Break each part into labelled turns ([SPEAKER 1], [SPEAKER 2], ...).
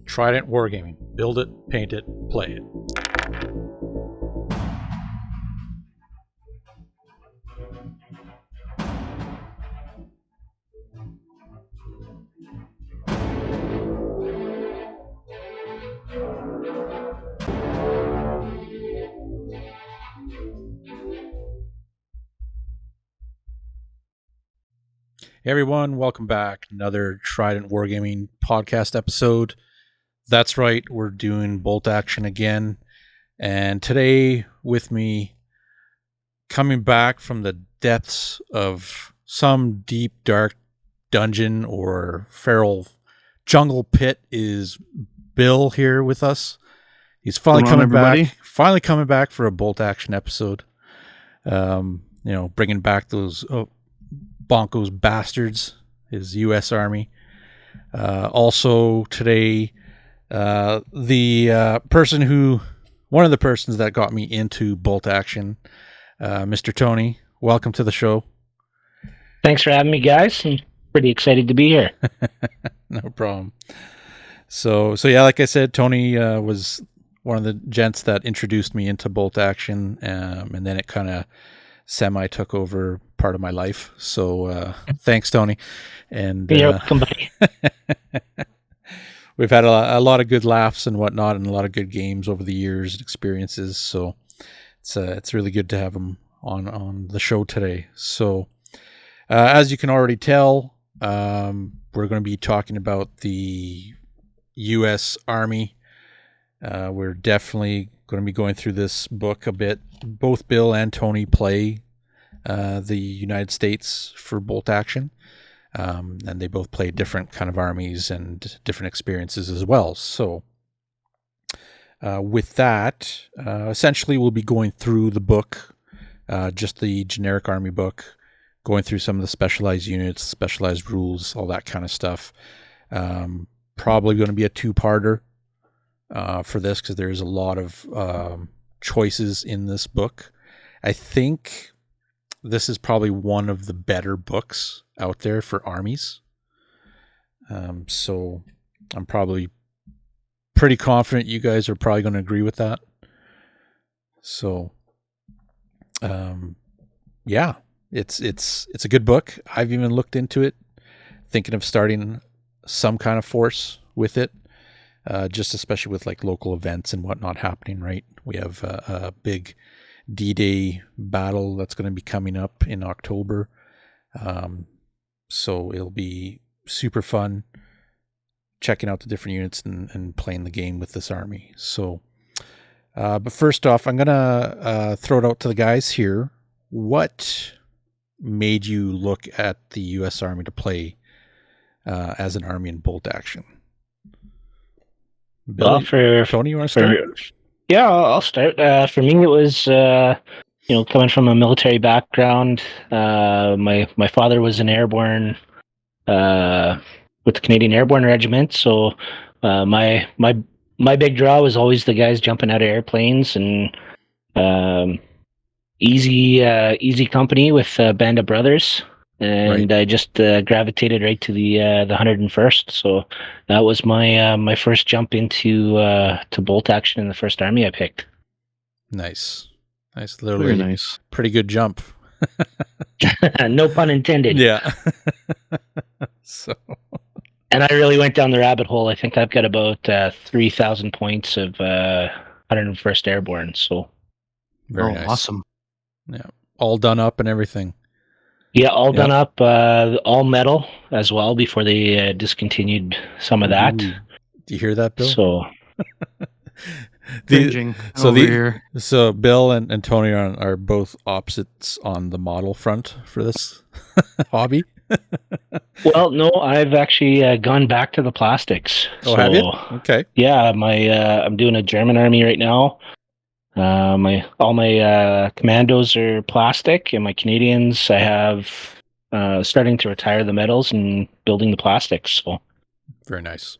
[SPEAKER 1] Trident Wargaming. Build it, paint it, play it. Hey everyone, welcome back. Another Trident Wargaming podcast episode. That's right, we're doing bolt action again. And today with me, coming back from the depths of some deep, dark dungeon or feral jungle pit, is Bill here with us. He's finally coming back for a bolt action episode. Bringing back those Bonko's bastards, his U.S. Army. Also today, one of the persons that got me into bolt action, Mr. Tony. Welcome to the show.
[SPEAKER 2] Thanks for having me, guys. I'm pretty excited to be here.
[SPEAKER 1] No problem. So yeah, like I said, Tony was one of the gents that introduced me into bolt action, and then it kind of semi took over part of my life. So thanks, Tony. And
[SPEAKER 2] you're welcome, buddy.
[SPEAKER 1] We've had a lot of good laughs and whatnot, and a lot of good games over the years and experiences. So it's really good to have him on the show today. So as you can already tell, we're going to be talking about the U.S. Army. We're definitely going to be going through this book a bit. Both Bill and Tony play the United States for bolt action, and they both play different kind of armies and different experiences as well. So with that, essentially we'll be going through the book, just the generic army book, going through some of the specialized units, specialized rules, all that kind of stuff. Probably going to be a two-parter for this, because there's a lot of choices in this book. I think this is probably one of the better books out there for armies. So I'm probably pretty confident you guys are probably going to agree with that. So yeah, it's a good book. I've even looked into it, thinking of starting some kind of force with it. Just especially with like local events and whatnot happening, right? We have a big D-Day battle that's going to be coming up in October. So it'll be super fun checking out the different units and playing the game with this army. So, but first off, I'm going to throw it out to the guys here. What made you look at the U.S. Army to play as an army in bolt action? Billy, Tony, you want to start?
[SPEAKER 2] Yeah, I'll start. For me, it was coming from a military background. My father was an airborne with the Canadian Airborne Regiment, so my big draw was always the guys jumping out of airplanes, and easy company with a band of brothers. And right. I just gravitated right to the 101st. So that was my first jump into to bolt action in the first army I picked.
[SPEAKER 1] Nice, literally very nice. Pretty good jump.
[SPEAKER 2] No pun intended.
[SPEAKER 1] Yeah. So.
[SPEAKER 2] And I really went down the rabbit hole. I think I've got about 3,000 points of 101st Airborne. So.
[SPEAKER 1] Very nice.
[SPEAKER 3] Awesome.
[SPEAKER 1] Yeah, all done up and everything.
[SPEAKER 2] Yeah, all done up, all metal as well before they discontinued some of that.
[SPEAKER 1] Ooh. Do you hear that, Bill?
[SPEAKER 2] So,
[SPEAKER 1] so Bill and Tony are both opposites on the model front for this hobby.
[SPEAKER 2] Well, no, I've actually gone back to the plastics.
[SPEAKER 1] Oh, have you? Okay.
[SPEAKER 2] Yeah, I'm doing a German army right now. All my commandos are plastic, and my Canadians I have starting to retire the metals and building the plastics. So
[SPEAKER 1] very nice.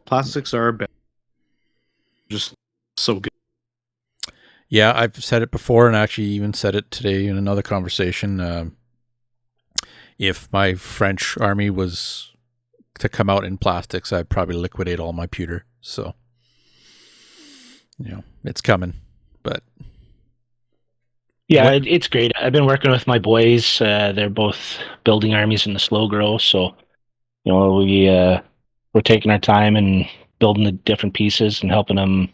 [SPEAKER 3] Plastics are better. Just so good.
[SPEAKER 1] Yeah, I've said it before, and actually even said it today in another conversation. If my French army was to come out in plastics, I'd probably liquidate all my pewter. So, it's coming. But
[SPEAKER 2] yeah, it's great. I've been working with my boys. They're both building armies in the slow grow, so we're taking our time and building the different pieces and helping them.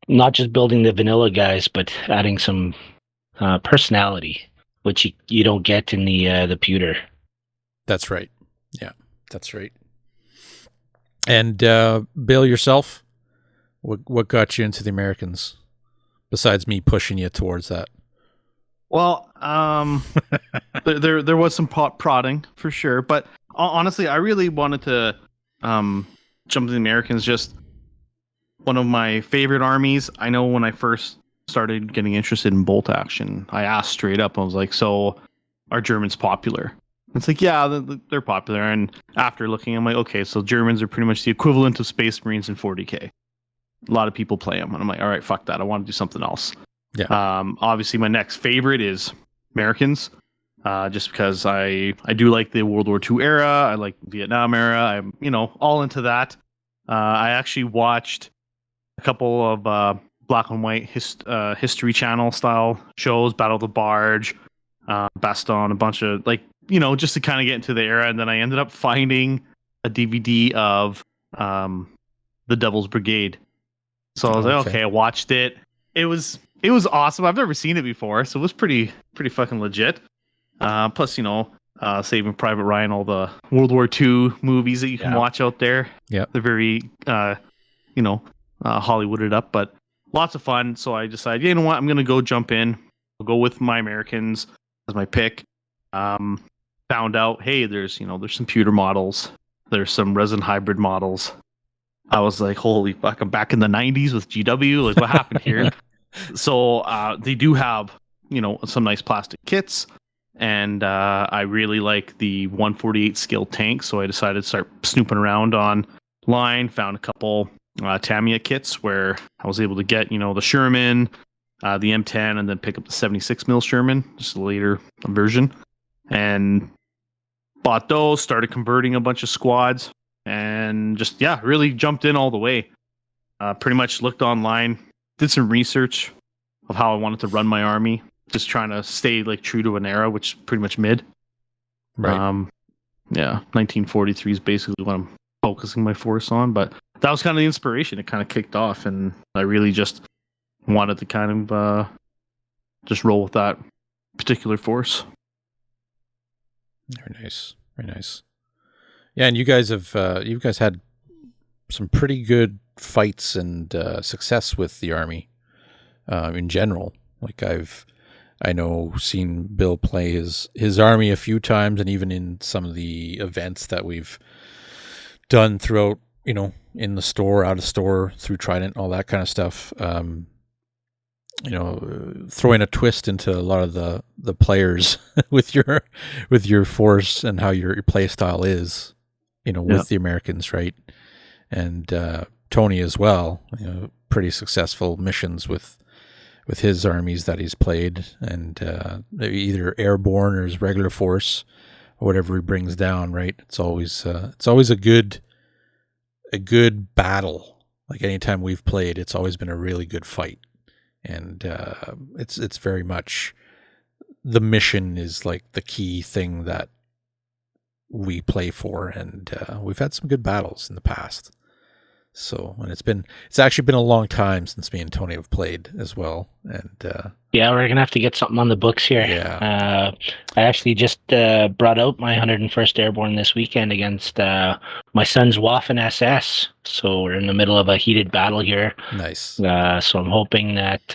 [SPEAKER 2] Not just building the vanilla guys, but adding some personality, which you don't get in the pewter.
[SPEAKER 1] That's right. Yeah, that's right. And Bill, yourself, what got you into the Americans, besides me pushing you towards that?
[SPEAKER 4] Well, there was some prodding for sure, but honestly, I really wanted to jump to the Americans. Just one of my favorite armies. I know when I first started getting interested in bolt action, I asked straight up. I was like, "So, are Germans popular?" It's like, yeah, they're popular. And after looking, I'm like, okay, so Germans are pretty much the equivalent of Space Marines in 40K. A lot of people play them, and I'm like, all right, fuck that. I want to do something else.
[SPEAKER 1] Yeah.
[SPEAKER 4] Obviously, my next favorite is Americans, just because I do like the World War II era. I like Vietnam era. I'm all into that. I actually watched a couple of black and white History Channel style shows, Battle of the Barge, Baston, a bunch of just to kind of get into the era. And then I ended up finding a DVD of the Devil's Brigade. So I was like, okay, I watched it. It was awesome. I've never seen it before, so it was pretty fucking legit. Plus, Saving Private Ryan, all the World War II movies that you can watch out there.
[SPEAKER 1] Yeah,
[SPEAKER 4] they're very Hollywooded up, but lots of fun. So I decided, you know what, I'm gonna go jump in. I'll go with my Americans as my pick. Found out, hey, there's some pewter models, there's some resin hybrid models. I was like, holy fuck, I'm back in the 90s with GW. Like, what happened here? So they do have some nice plastic kits, and I really like the 148 scale tank. So I decided to start snooping around online. Found a couple Tamiya kits where I was able to get the Sherman, the M10, and then pick up the 76 mil Sherman, just a later version, and bought those. Started converting a bunch of squads, and just really jumped in all the way. Pretty much looked online, did some research of how I wanted to run my army, just trying to stay true to an era, which is pretty much mid.
[SPEAKER 1] Right.
[SPEAKER 4] 1943 is basically what I'm focusing my force on, but that was kind of the inspiration. It kind of kicked off, and I really just wanted to kind of just roll with that particular force.
[SPEAKER 1] Very nice. Very nice. Yeah, and you guys had some pretty good fights and success with the army in general. I know seen Bill play his army a few times, and even in some of the events that we've done throughout, in the store, out of store, through Trident, all that kind of stuff. Throwing a twist into a lot of the players with your force and how your play style is, with the Americans, right? And Tony as well, pretty successful missions with his armies that he's played, and either airborne or his regular force or whatever he brings down, right? It's always a good battle. Like anytime we've played, it's always been a really good fight. And it's very much, the mission is like the key thing that we play for, and we've had some good battles in the past. So, and it's actually been a long time since me and Tony have played as well. And
[SPEAKER 2] we're gonna have to get something on the books here.
[SPEAKER 1] Yeah.
[SPEAKER 2] I actually just brought out my 101st Airborne this weekend against my son's Waffen SS. So we're in the middle of a heated battle here.
[SPEAKER 1] Nice.
[SPEAKER 2] So I'm hoping that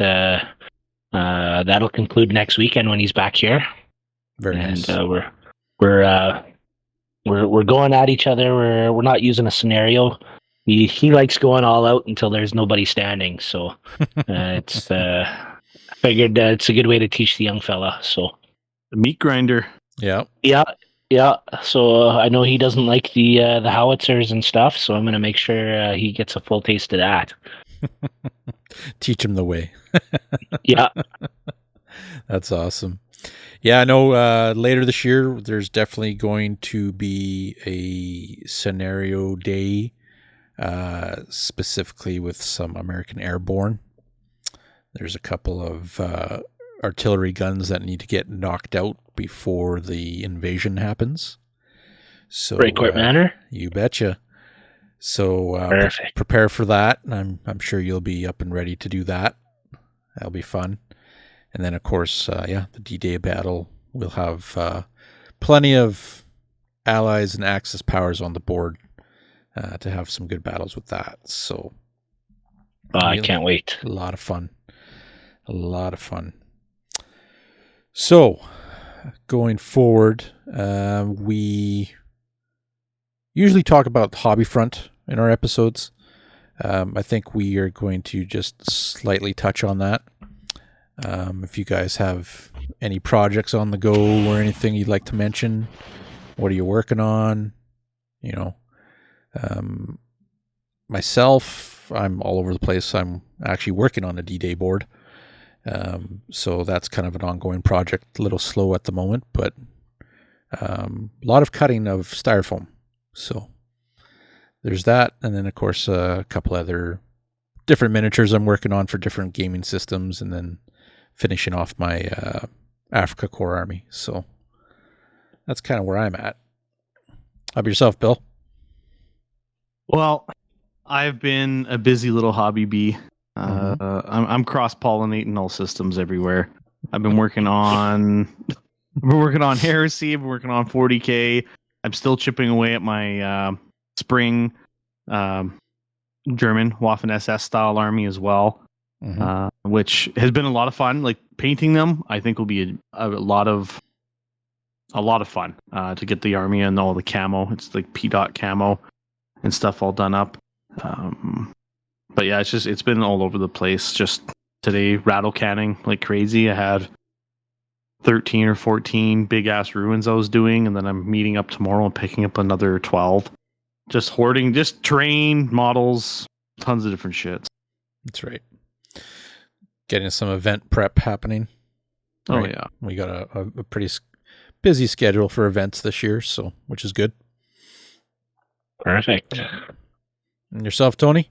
[SPEAKER 2] that'll conclude next weekend when he's back here.
[SPEAKER 1] Very nice.
[SPEAKER 2] And we're going at each other. We're not using a scenario. He likes going all out until there's nobody standing. So it's I figured it's a good way to teach the young fella. So
[SPEAKER 4] the meat grinder.
[SPEAKER 1] Yeah.
[SPEAKER 2] So I know he doesn't like the howitzers and stuff. So I'm gonna make sure he gets a full taste of that.
[SPEAKER 1] Teach him the way.
[SPEAKER 2] Yeah.
[SPEAKER 1] That's awesome. Yeah, I know later this year there's definitely going to be a scenario day, specifically with some American Airborne. There's a couple of artillery guns that need to get knocked out before the invasion happens. So
[SPEAKER 2] Breakcourt Manor?
[SPEAKER 1] You betcha. So
[SPEAKER 2] Perfect.
[SPEAKER 1] prepare for that. I'm sure you'll be up and ready to do that. That'll be fun. And then, of course, the D-Day battle. We'll have plenty of allies and Axis powers on the board to have some good battles with that. So
[SPEAKER 2] I can't wait.
[SPEAKER 1] A lot of fun. A lot of fun. So, going forward, we usually talk about the hobby front in our episodes. I think we are going to just slightly touch on that. If you guys have any projects on the go or anything you'd like to mention, what are you working on? You know, myself, I'm all over the place. I'm actually working on a D-Day board. So that's kind of an ongoing project, a little slow at the moment, but a lot of cutting of styrofoam. So there's that. And then, of course, a couple other different miniatures I'm working on for different gaming systems, and then finishing off my Africa Corps army. So that's kind of where I'm at. How about yourself, Bill?
[SPEAKER 4] Well, I've been a busy little hobby bee. I'm cross-pollinating all systems everywhere. I've been working on Heresy. I've been working on 40K. I'm still chipping away at my spring German Waffen SS style army as well. Which has been a lot of fun. Like painting them, I think will be a lot of fun to get the army and all the camo. It's like P-dot camo and stuff all done up. But yeah, it's been all over the place. Just today, rattle canning like crazy. I had 13 or 14 big ass ruins I was doing, and then I'm meeting up tomorrow and picking up another 12. Just hoarding, just terrain models, tons of different shit.
[SPEAKER 1] That's right. Getting some event prep happening.
[SPEAKER 4] Oh
[SPEAKER 1] right?
[SPEAKER 4] yeah,
[SPEAKER 1] we got a pretty busy schedule for events this year, so which is good.
[SPEAKER 2] Perfect.
[SPEAKER 1] And yourself, Tony?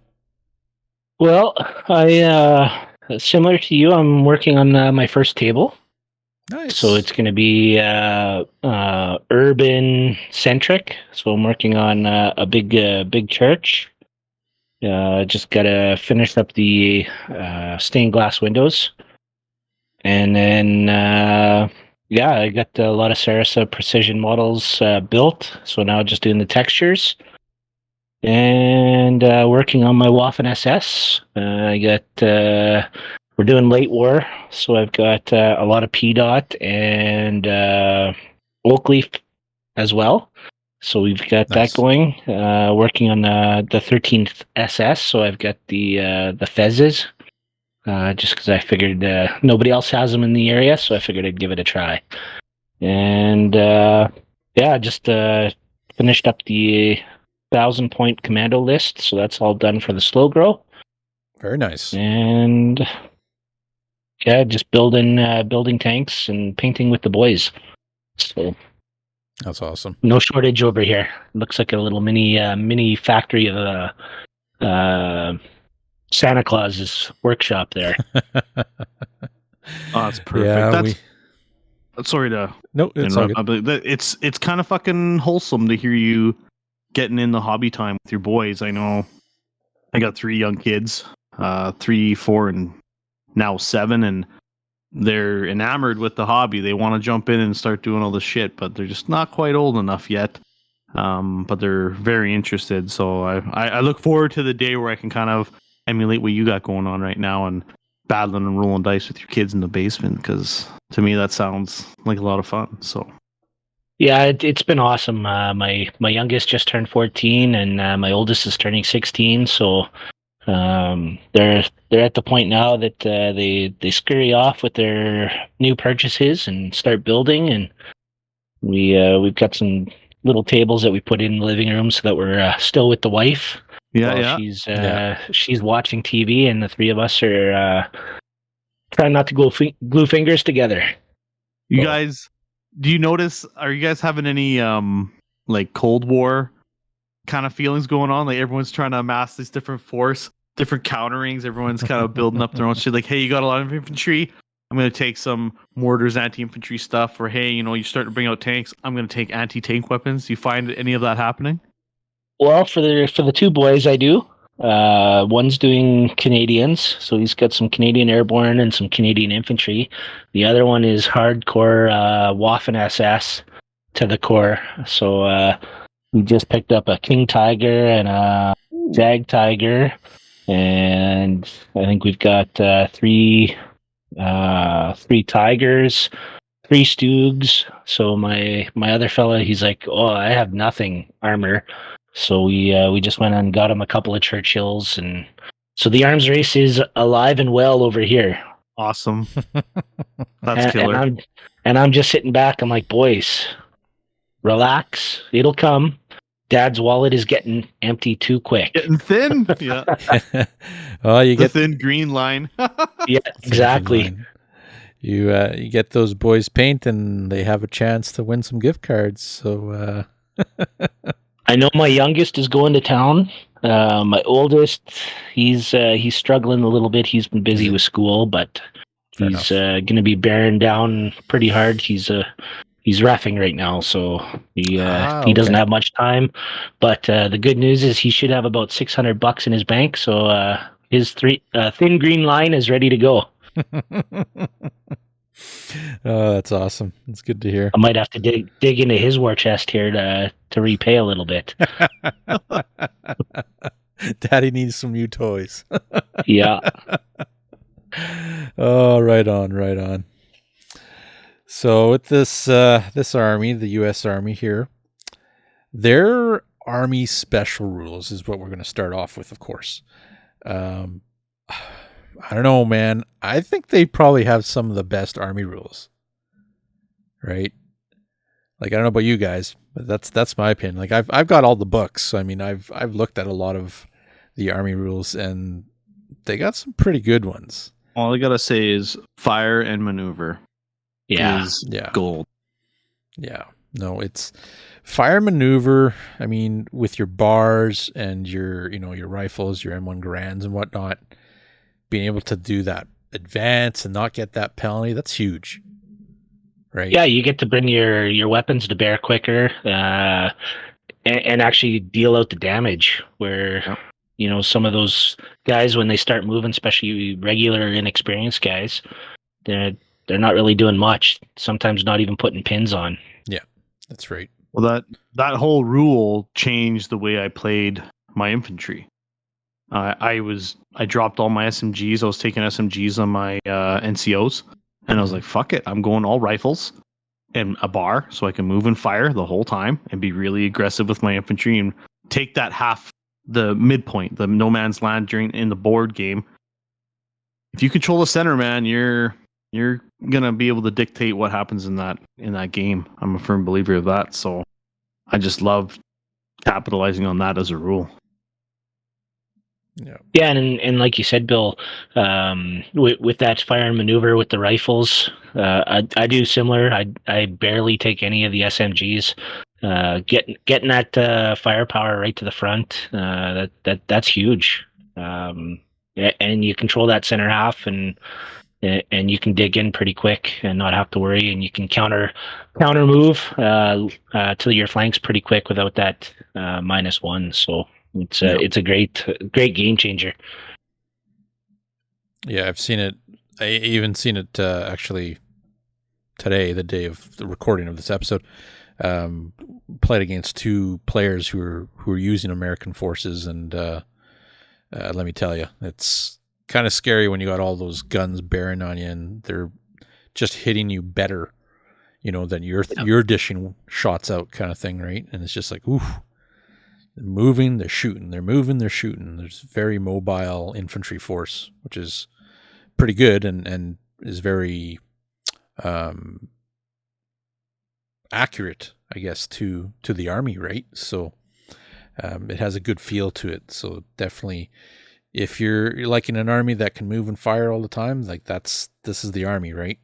[SPEAKER 2] Well, I similar to you, I'm working on my first table.
[SPEAKER 1] Nice.
[SPEAKER 2] So it's going to be urban centric. So I'm working on a big church. Just got to finish up the stained glass windows, and then I got a lot of Sarasa precision models built. So now just doing the textures. And working on my Waffen SS. We're doing late war, so I've got a lot of P-dot and oak leaf as well. So we've got
[SPEAKER 1] Nice.
[SPEAKER 2] that going. Working on the 13th SS, so I've got the fezzes. Just because I figured nobody else has them in the area, so I figured I'd give it a try. And just finished up the 1,000-point commando list, so that's all done for the slow grow.
[SPEAKER 1] Very nice.
[SPEAKER 2] And just building tanks and painting with the boys. So
[SPEAKER 1] That's awesome.
[SPEAKER 2] no shortage over here. Looks like a little mini factory of Santa Claus's workshop there.
[SPEAKER 4] oh, that's perfect.
[SPEAKER 1] Yeah,
[SPEAKER 4] sorry to
[SPEAKER 1] no, it's all
[SPEAKER 4] interrupt,
[SPEAKER 1] good.
[SPEAKER 4] but it's kind of fucking wholesome to hear you getting in the hobby time with your boys. I know I got 3 young kids, 3, 4, and now 7, and they're enamored with the hobby. They want to jump in and start doing all this shit, but they're just not quite old enough yet. But they're very interested. So I look forward to the day where I can kind of emulate what you got going on right now and battling and rolling dice with your kids in the basement, because to me that sounds like a lot of fun. So
[SPEAKER 2] yeah, it's been awesome. My youngest just turned 14, and my oldest is turning 16. So they're at the point now that they scurry off with their new purchases and start building. And we've got some little tables that we put in the living room so that we're still with the wife. She's watching TV, and the 3 of us are trying not to glue fingers together.
[SPEAKER 4] You
[SPEAKER 2] Oh.
[SPEAKER 4] guys, do you notice? Are you guys having any like Cold War kind of feelings going on? Like everyone's trying to amass this different force, different counterings. Everyone's kind of building up their own shit. Like, hey, you got a lot of infantry. I'm going to take some mortars, anti-infantry stuff. Or hey, you start to bring out tanks. I'm going to take anti-tank weapons. Do you find any of that happening?
[SPEAKER 2] Well, for the two boys, I do. One's doing Canadians, so he's got some Canadian Airborne and some Canadian Infantry. The other one is hardcore Waffen SS to the core. So we just picked up a King Tiger and a Jag Tiger, and I think we've got three Tigers, three Stoogs. So my other fella, he's like, oh, I have nothing armor. So we just went and got him a couple of Churchills, and so the arms race is alive and well over here.
[SPEAKER 4] Awesome. That's killer.
[SPEAKER 2] And I'm just sitting back. I'm like, boys, relax. It'll come. Dad's wallet is getting empty too quick.
[SPEAKER 4] Getting thin. Yeah.
[SPEAKER 1] Well, you
[SPEAKER 4] The
[SPEAKER 1] get
[SPEAKER 4] thin green line.
[SPEAKER 2] Yeah, exactly.
[SPEAKER 1] You get those boys paint, and they have a chance to win some gift cards. So
[SPEAKER 2] I know my youngest is going to town. My oldest, he's struggling a little bit. He's been busy with school, but
[SPEAKER 1] Fair
[SPEAKER 2] he's going to be bearing down pretty hard. He's reffing right now, so he doesn't have much time. But the good news is he should have about $600 in his bank. So his thin green line is ready to go.
[SPEAKER 1] Oh, that's awesome. It's good to hear.
[SPEAKER 2] I might have to dig into his war chest here to repay a little bit.
[SPEAKER 1] Daddy needs some new toys.
[SPEAKER 2] Yeah.
[SPEAKER 1] Oh, right on. So with this army, the U.S. Army here, their Army special rules is what we're going to start off with, of course. I don't know, man. I think they probably have some of the best Army rules, right? Like, I don't know about you guys, but that's my opinion. Like, I've got all the books. So, I mean, I've looked at a lot of the Army rules, and they got some pretty good ones.
[SPEAKER 4] All I gotta say is fire and maneuver.
[SPEAKER 2] Yeah.
[SPEAKER 4] Is gold.
[SPEAKER 1] Yeah. No, it's fire maneuver. I mean, with your bars and your rifles, your M1 Garands and whatnot, being able to do that advance and not get that penalty, that's huge. Right?
[SPEAKER 2] Yeah, you get to bring your weapons to bear quicker, and actually deal out the damage where, some of those guys, when they start moving, especially regular inexperienced guys, they're not really doing much. Sometimes not even putting pins on.
[SPEAKER 1] Yeah, that's right.
[SPEAKER 4] Well, that whole rule changed the way I played my infantry. I dropped all my SMGs. I was taking SMGs on my NCOs, and I was like, fuck it. I'm going all rifles and a bar so I can move and fire the whole time and be really aggressive with my infantry and take that half, the midpoint, the no man's land in the board game. If you control the center, man, you're gonna be able to dictate what happens in that game. I'm a firm believer of that. So I just love capitalizing on that as a rule.
[SPEAKER 2] Yeah, and like you said, Bill, with that fire and maneuver with the rifles, I do similar. I barely take any of the SMGs. Getting that firepower right to the front, that's huge. And you control that center half, and you can dig in pretty quick and not have to worry, and you can counter move to your flanks pretty quick without that -1. So. It's a great game changer.
[SPEAKER 1] Yeah, I've seen it. I even seen it actually today, the day of the recording of this episode. Played against two players who are using American forces, and let me tell you, it's kind of scary when you got all those guns bearing on you, and they're just hitting you better, than you're dishing shots out, kind of thing, right? And it's just like, oof. They're moving, they're shooting. They're moving, they're shooting. There's very mobile infantry force, which is pretty good and is very accurate, I guess, to the army, right? So it has a good feel to it. So definitely, if you're like in an army that can move and fire all the time, like this is the army, right?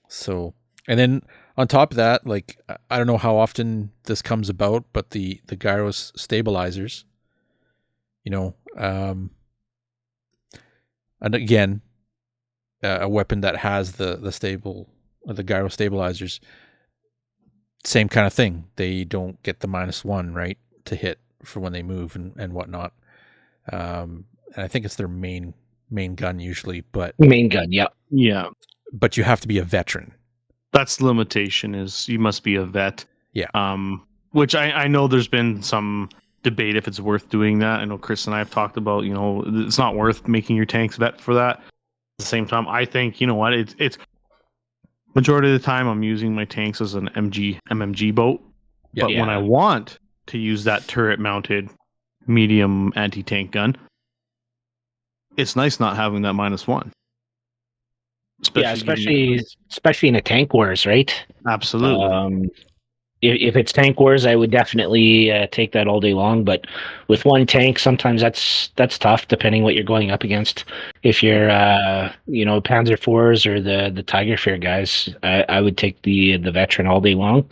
[SPEAKER 1] So And then on top of that, like, I don't know how often this comes about, but the gyros stabilizers, and again, a weapon that has the gyro stabilizers, same kind of thing. They don't get the -1, right, to hit for when they move and whatnot. And I think it's their main gun usually, but
[SPEAKER 2] Main gun, yeah.
[SPEAKER 4] Yeah.
[SPEAKER 1] But you have to be a veteran.
[SPEAKER 4] That's the limitation, is you must be a vet.
[SPEAKER 1] Yeah.
[SPEAKER 4] Which I know there's been some debate if it's worth doing that. I know Chris and I have talked about, it's not worth making your tanks vet for that. At the same time, I think, you know what, it's majority of the time I'm using my tanks as an MMG boat.
[SPEAKER 1] Yeah.
[SPEAKER 4] But when I want to use that turret mounted medium anti-tank gun, it's nice not having that -1.
[SPEAKER 2] Especially in a tank wars, right?
[SPEAKER 4] Absolutely.
[SPEAKER 2] If it's tank wars, I would definitely take that all day long. But with one tank, sometimes that's tough, depending what you're going up against. If you're, Panzer IVs or the Tiger Fear guys, I would take the veteran all day long.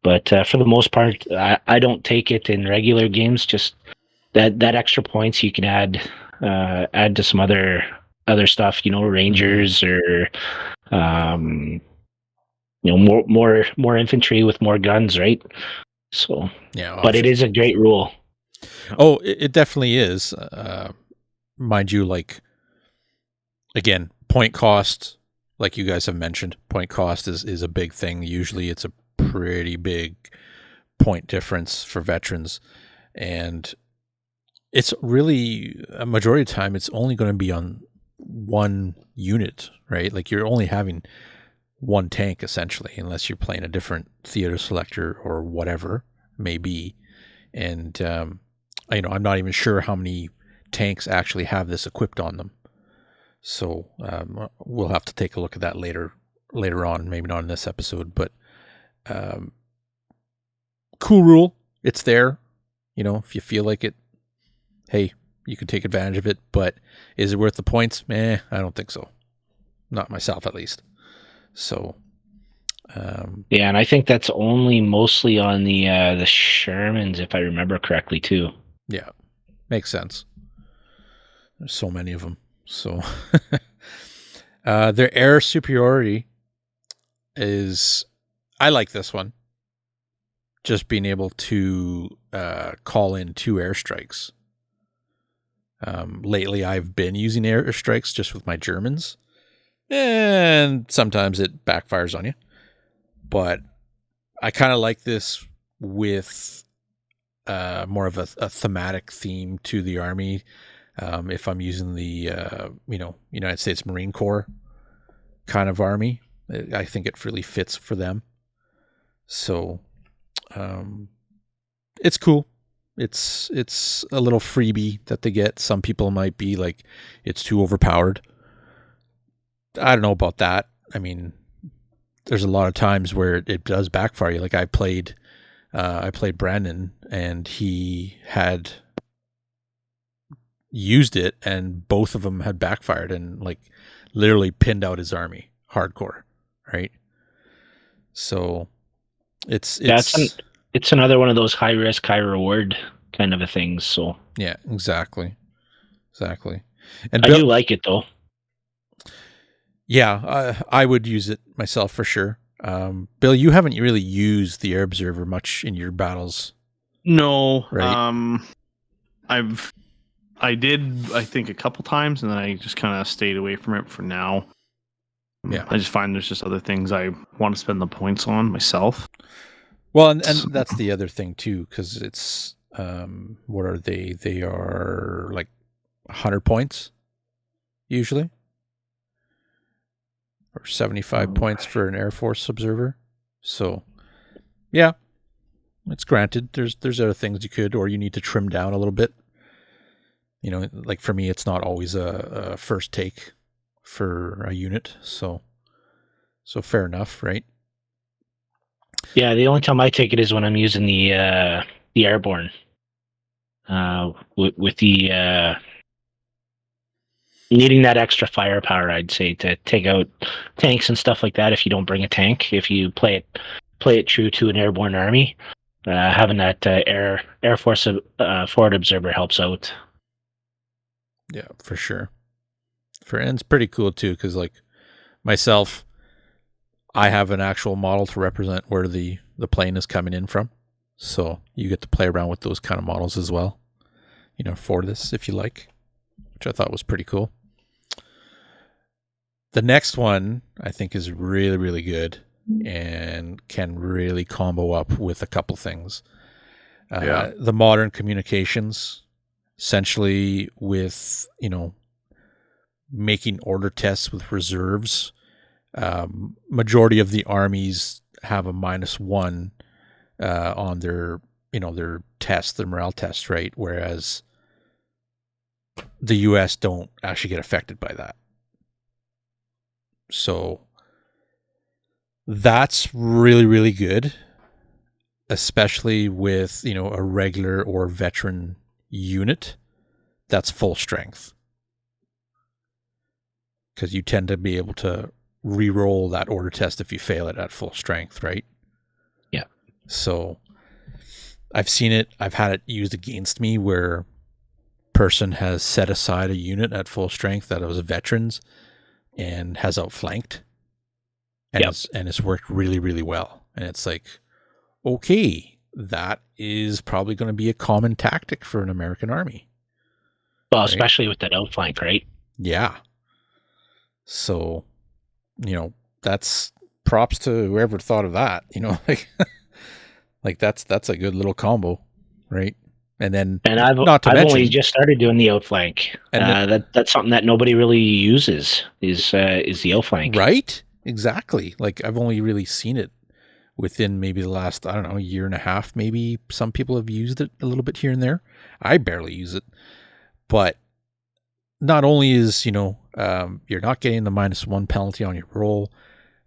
[SPEAKER 2] But for the most part, I don't take it in regular games. Just that extra points you can add to some other stuff, Rangers or more infantry with more guns, right? So
[SPEAKER 1] yeah,
[SPEAKER 2] but it is a great rule.
[SPEAKER 1] Oh, it definitely is. Mind you, like, again, point cost, like you guys have mentioned, point cost is a big thing. Usually it's a pretty big point difference for veterans, and it's really, a majority of the time, it's only going to be on one unit, right? Like, you're only having one tank, essentially, unless you're playing a different theater selector or whatever it may be. And, I'm not even sure how many tanks actually have this equipped on them. So we'll have to take a look at that later on, maybe not in this episode, but cool rule. It's there. If you feel like it, hey, you can take advantage of it, but is it worth the points? I don't think so. Not myself, at least. So,
[SPEAKER 2] yeah, and I think that's only mostly on the Shermans, if I remember correctly, too.
[SPEAKER 1] Yeah, makes sense. There's so many of them. So, their air superiority is, I like this one. Just being able to call in 2 airstrikes. Lately, I've been using airstrikes just with my Germans, and sometimes it backfires on you. But I kind of like this with more of a thematic theme to the army. If I'm using the United States Marine Corps kind of army, I think it really fits for them. So it's cool. It's a little freebie that they get. Some people might be like, it's too overpowered. I don't know about that. I mean, there's a lot of times where it does backfire you. Like, I played Brandon, and he had used it, and both of them had backfired and, like, literally pinned out his army hardcore, right? So it's
[SPEAKER 2] another one of those high risk, high reward kind of a things. So
[SPEAKER 1] yeah, exactly. And
[SPEAKER 2] I do like it, though.
[SPEAKER 1] Yeah, I would use it myself for sure. Bill, you haven't really used the Air Observer much in your battles.
[SPEAKER 4] No,
[SPEAKER 1] right?
[SPEAKER 4] I did, I think, a couple times, and then I just kind of stayed away from it for now.
[SPEAKER 1] Yeah,
[SPEAKER 4] I just find there's just other things I want to spend the points on myself.
[SPEAKER 1] Well, and that's the other thing too, because it's what are they? They are like 100 points usually, or 75 points for an Air Force observer. So, yeah, it's granted. There's other things you could, or you need to trim down a little bit. Like for me, it's not always a first take for a unit. So fair enough, right?
[SPEAKER 2] Yeah, the only time I take it is when I'm using the airborne. With the needing that extra firepower, I'd say, to take out tanks and stuff like that. If you don't bring a tank, if you play it true to an airborne army, having that Air Force forward observer helps out.
[SPEAKER 1] Yeah, for sure. And it's pretty cool too, because like myself, I have an actual model to represent where the plane is coming in from. So you get to play around with those kind of models as well, for this if you like, which I thought was pretty cool. The next one I think is really, really good and can really combo up with a couple things. The modern communications, essentially with, making order tests with reserves. Majority of the armies have a -1 on their test, their morale test, right? Whereas the US don't actually get affected by that. So that's really, really good, especially with, a regular or veteran unit that's full strength. Because you tend to be able to re-roll that order test if you fail it at full strength, right?
[SPEAKER 2] Yeah.
[SPEAKER 1] So I've seen it. I've had it used against me where person has set aside a unit at full strength that was veterans and has outflanked. And, it's worked really, really well. And it's like, okay, that is probably going to be a common tactic for an American army.
[SPEAKER 2] Well, right? Especially with that outflank, right?
[SPEAKER 1] Yeah. So, that's props to whoever thought of that, like that's a good little combo, right? And then,
[SPEAKER 2] I've only just started doing the outflank. And that's something that nobody really uses is the outflank,
[SPEAKER 1] right? Exactly. Like I've only really seen it within maybe the last, I don't know, year and a half. Maybe some people have used it a little bit here and there. I barely use it, but not only is, you're not getting the -1 penalty on your roll,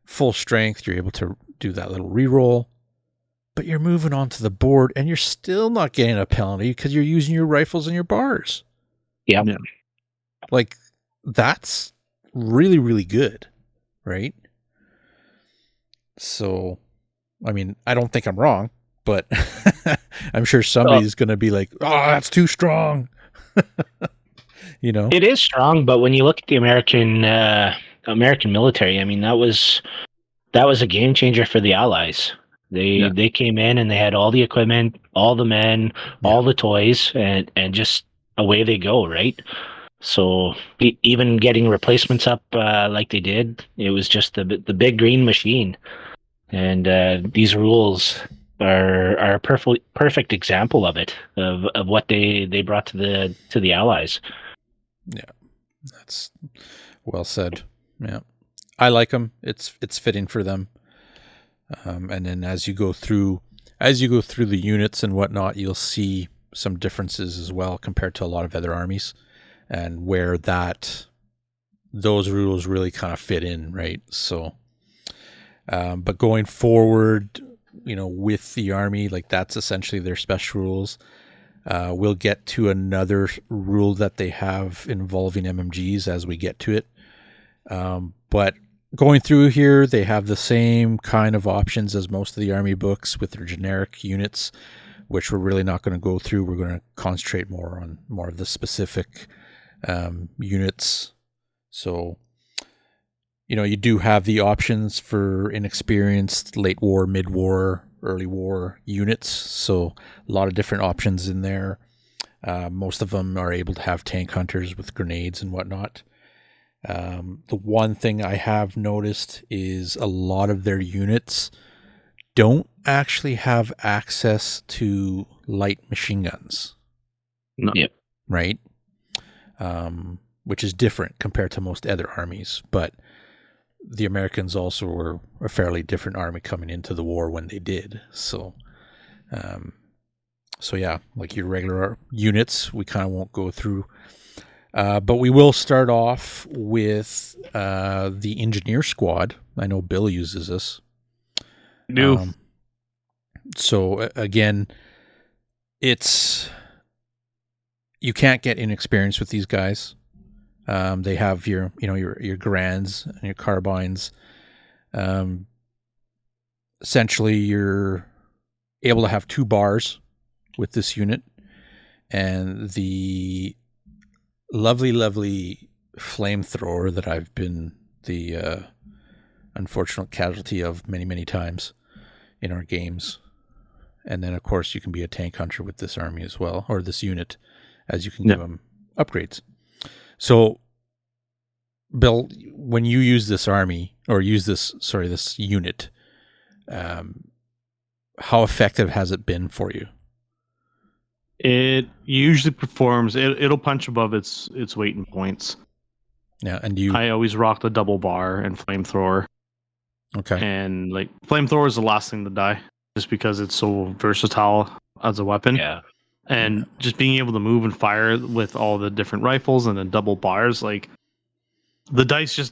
[SPEAKER 1] full strength, you're able to do that little re-roll, but you're moving onto the board and you're still not getting a penalty because you're using your rifles and your bars.
[SPEAKER 2] Yeah.
[SPEAKER 1] Like that's really, really good, right? So, I mean, I don't think I'm wrong, but I'm sure somebody's going to be like, oh, that's too strong.
[SPEAKER 2] It is strong, but when you look at the American military, I mean, that was a game changer for the Allies. They came in and they had all the equipment, all the men, all the toys, and just away they go, right? So even getting replacements up like they did, it was just the big green machine. And these rules are a perfect example of it, of what they brought to the Allies.
[SPEAKER 1] Yeah, that's well said. Yeah, I like them. It's fitting for them. And then as you go through the units and whatnot, you'll see some differences as well compared to a lot of other armies, and where those rules really kind of fit in, right? So, but going forward, with the army, like that's essentially their special rules. We'll get to another rule that they have involving MMGs as we get to it. But going through here, they have the same kind of options as most of the army books with their generic units, which we're really not going to go through. We're going to concentrate more on more of the specific units. So, you do have the options for inexperienced late war, mid-war, early war units. So a lot of different options in there. Most of them are able to have tank hunters with grenades and whatnot. The one thing I have noticed is a lot of their units don't actually have access to light machine guns.
[SPEAKER 3] No.
[SPEAKER 2] Yep.
[SPEAKER 1] Right? Which is different compared to most other armies. But the Americans also were a fairly different army coming into the war when they did. So yeah, like your regular units, we kind of won't go through. But we will start off with the engineer squad. I know Bill uses this.
[SPEAKER 4] Do.
[SPEAKER 1] So again, you can't get inexperience with these guys. They have your Garands and your carbines. Essentially, you're able to have 2 bars with this unit, and the lovely flamethrower that I've been the unfortunate casualty of many times in our games. And then, of course, you can be a tank hunter with this army as well, or this unit, as you can give them upgrades. So, Bill, when you use this army, or this unit, how effective has it been for you?
[SPEAKER 4] It usually performs. It'll punch above its weight in points.
[SPEAKER 1] Yeah, and
[SPEAKER 4] I always rock the double bar and flamethrower.
[SPEAKER 1] Okay.
[SPEAKER 4] And like flamethrower is the last thing to die, just because it's so versatile as a weapon.
[SPEAKER 2] Yeah.
[SPEAKER 4] And just being able to move and fire with all the different rifles and then double bars, like the dice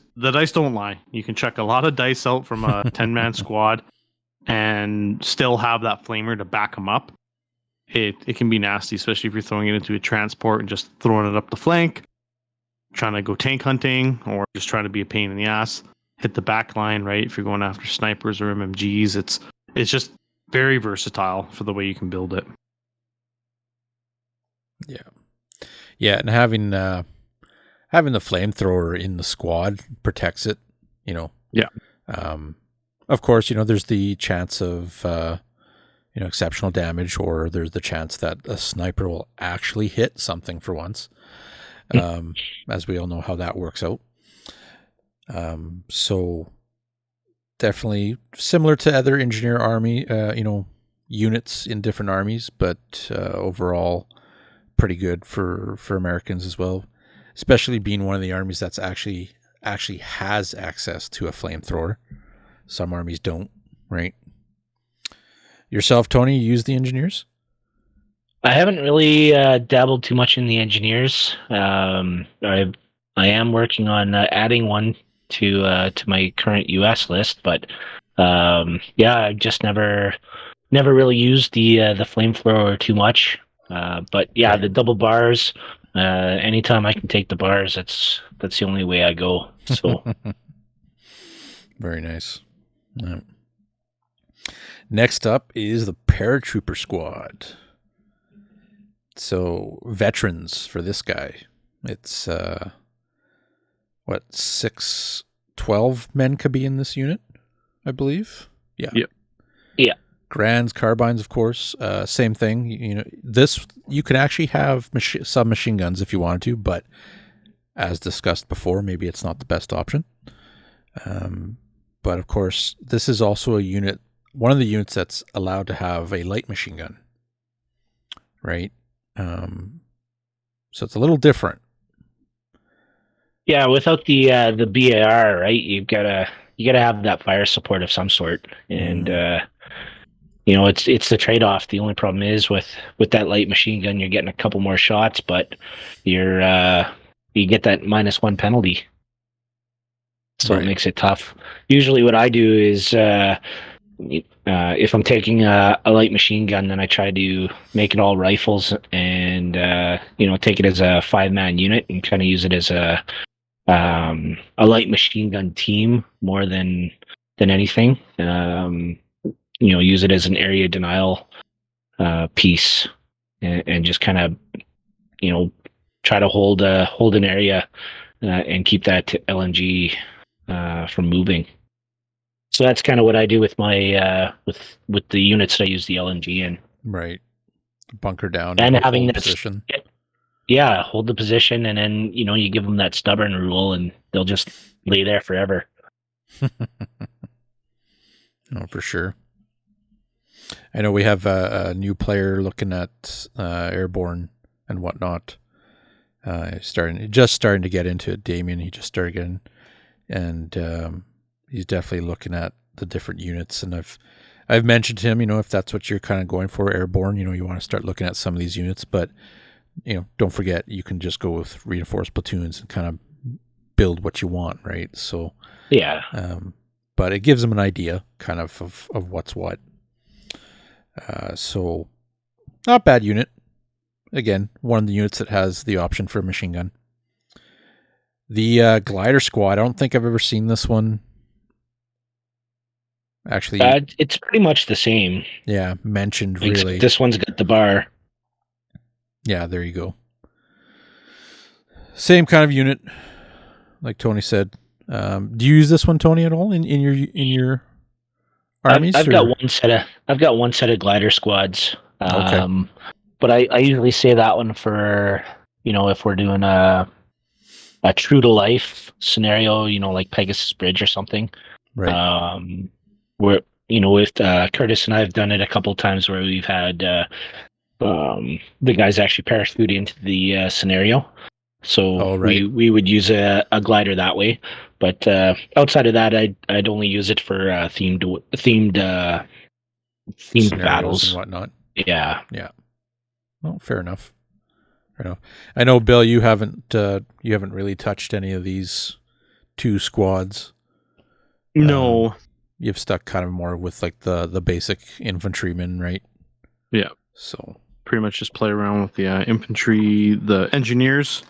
[SPEAKER 4] don't lie. You can check a lot of dice out from a 10-man squad and still have that flamer to back them up. It can be nasty, especially if you're throwing it into a transport and just throwing it up the flank, trying to go tank hunting, or just trying to be a pain in the ass. Hit the back line, right? If you're going after snipers or MMGs, it's just very versatile for the way you can build it.
[SPEAKER 1] Yeah, and having the flamethrower in the squad protects it.
[SPEAKER 4] Yeah.
[SPEAKER 1] Of course, there's the chance of exceptional damage, or there's the chance that a sniper will actually hit something for once. As we all know how that works out. So definitely similar to other engineer army, units in different armies, but overall pretty good for Americans as well, especially being one of the armies that's actually has access to a flamethrower. Some armies don't, right? Yourself, Tony, you use the engineers?
[SPEAKER 2] I haven't really dabbled too much in the engineers. I am working on adding one to my current US list, but I've just never really used the flamethrower too much. But yeah,
[SPEAKER 1] Right.
[SPEAKER 2] The double bars. Anytime I can take the bars, that's the only way I go. So
[SPEAKER 1] Very nice. Yeah. Next up is the Paratrooper Squad. So veterans for this guy. It's 12 men could be in this unit, I believe. Yeah.
[SPEAKER 4] Yep.
[SPEAKER 2] Yeah.
[SPEAKER 1] Grands, carbines, of course. Same thing. This you can actually have submachine guns if you wanted to, but as discussed before, maybe it's not the best option. But of course, this is also one of the units that's allowed to have a light machine gun, right? So it's a little different.
[SPEAKER 2] yeah, without the BAR, right? You gotta have that fire support of some sort, and it's the trade off. The only problem is with that light machine gun, you're getting a couple more shots, but you get that -1 penalty. So
[SPEAKER 1] Right.
[SPEAKER 2] It makes it tough. Usually what I do is if I'm taking a light machine gun, then I try to make it all rifles and take it as a 5-man unit and kind of use it as a light machine gun team more than anything. Use it as an area denial piece and just kind of try to hold an area and keep that LNG from moving. So that's kind of what I do with my with the units that I use the LNG in.
[SPEAKER 1] Right. Bunker down
[SPEAKER 2] And
[SPEAKER 1] hold
[SPEAKER 2] having that
[SPEAKER 1] position.
[SPEAKER 2] Yeah, hold the position, and then you give them that stubborn rule, and they'll just lay there forever.
[SPEAKER 1] No, for sure. I know we have a new player looking at airborne and whatnot. Just starting to get into it. Damien, he just started getting, and he's definitely looking at the different units. And I've mentioned to him, if that's what you're kind of going for, airborne, you want to start looking at some of these units, but don't forget you can just go with reinforced platoons and kind of build what you want, right? So
[SPEAKER 2] Yeah.
[SPEAKER 1] But it gives them an idea kind of what's what. So not bad unit. Again, one of the units that has the option for a machine gun. The glider squad, I don't think I've ever seen this one. Actually,
[SPEAKER 2] It's pretty much the same.
[SPEAKER 1] yeah, mentioned
[SPEAKER 2] Except
[SPEAKER 1] really.
[SPEAKER 2] this one's got the bar.
[SPEAKER 1] Yeah, there you go. Same kind of unit, like Tony said. Do you use this one, Tony, at all in your armies?
[SPEAKER 2] I've got one set of glider squads.
[SPEAKER 1] Okay.
[SPEAKER 2] But I usually say that one for, if we're doing a true to life scenario, like Pegasus Bridge or something.
[SPEAKER 1] Right.
[SPEAKER 2] Where with Curtis and I have done it a couple times where we've had the guys actually parachute into the scenario. So we would use a glider that way, but outside of that, I'd only use it for themed battles
[SPEAKER 1] and whatnot.
[SPEAKER 2] Yeah.
[SPEAKER 1] Well, fair enough. I know, Bill, you haven't really touched any of these two squads.
[SPEAKER 4] No.
[SPEAKER 1] You've stuck kind of more with like the basic infantrymen, right?
[SPEAKER 4] Yeah.
[SPEAKER 1] So
[SPEAKER 4] pretty much just play around with the infantry, the engineers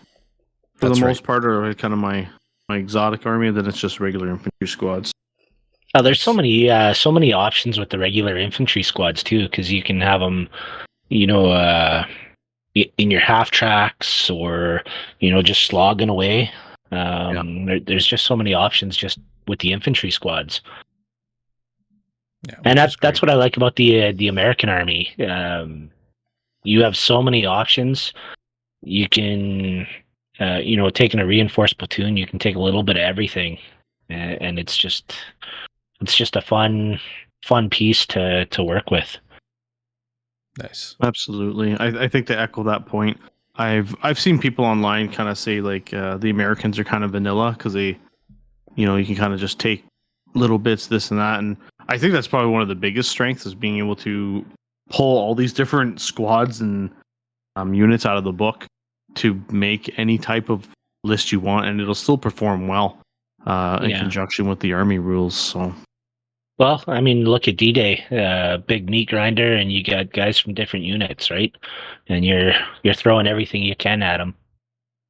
[SPEAKER 4] for the most part, are kind of my exotic army. Then it's just regular infantry squads.
[SPEAKER 2] There's so many options with the regular infantry squads too, because you can have them, in your half tracks or just slogging away. There's just so many options just with the infantry squads.
[SPEAKER 1] Yeah,
[SPEAKER 2] and that's what I like about the American army. You have so many options. You can, taking a reinforced platoon, you can take a little bit of everything, and it's just a fun piece to work with.
[SPEAKER 1] Nice.
[SPEAKER 4] Absolutely. I think to echo that point, I've seen people online kind of say like the Americans are kind of vanilla because they, you can kind of just take little bits, this and that, and I think that's probably one of the biggest strengths is being able to pull all these different squads and units out of the book to make any type of list you want, and it'll still perform well in conjunction with the army rules. So,
[SPEAKER 2] well, I mean, look at D-Day, big meat grinder, and you got guys from different units, right? And you're throwing everything you can at them.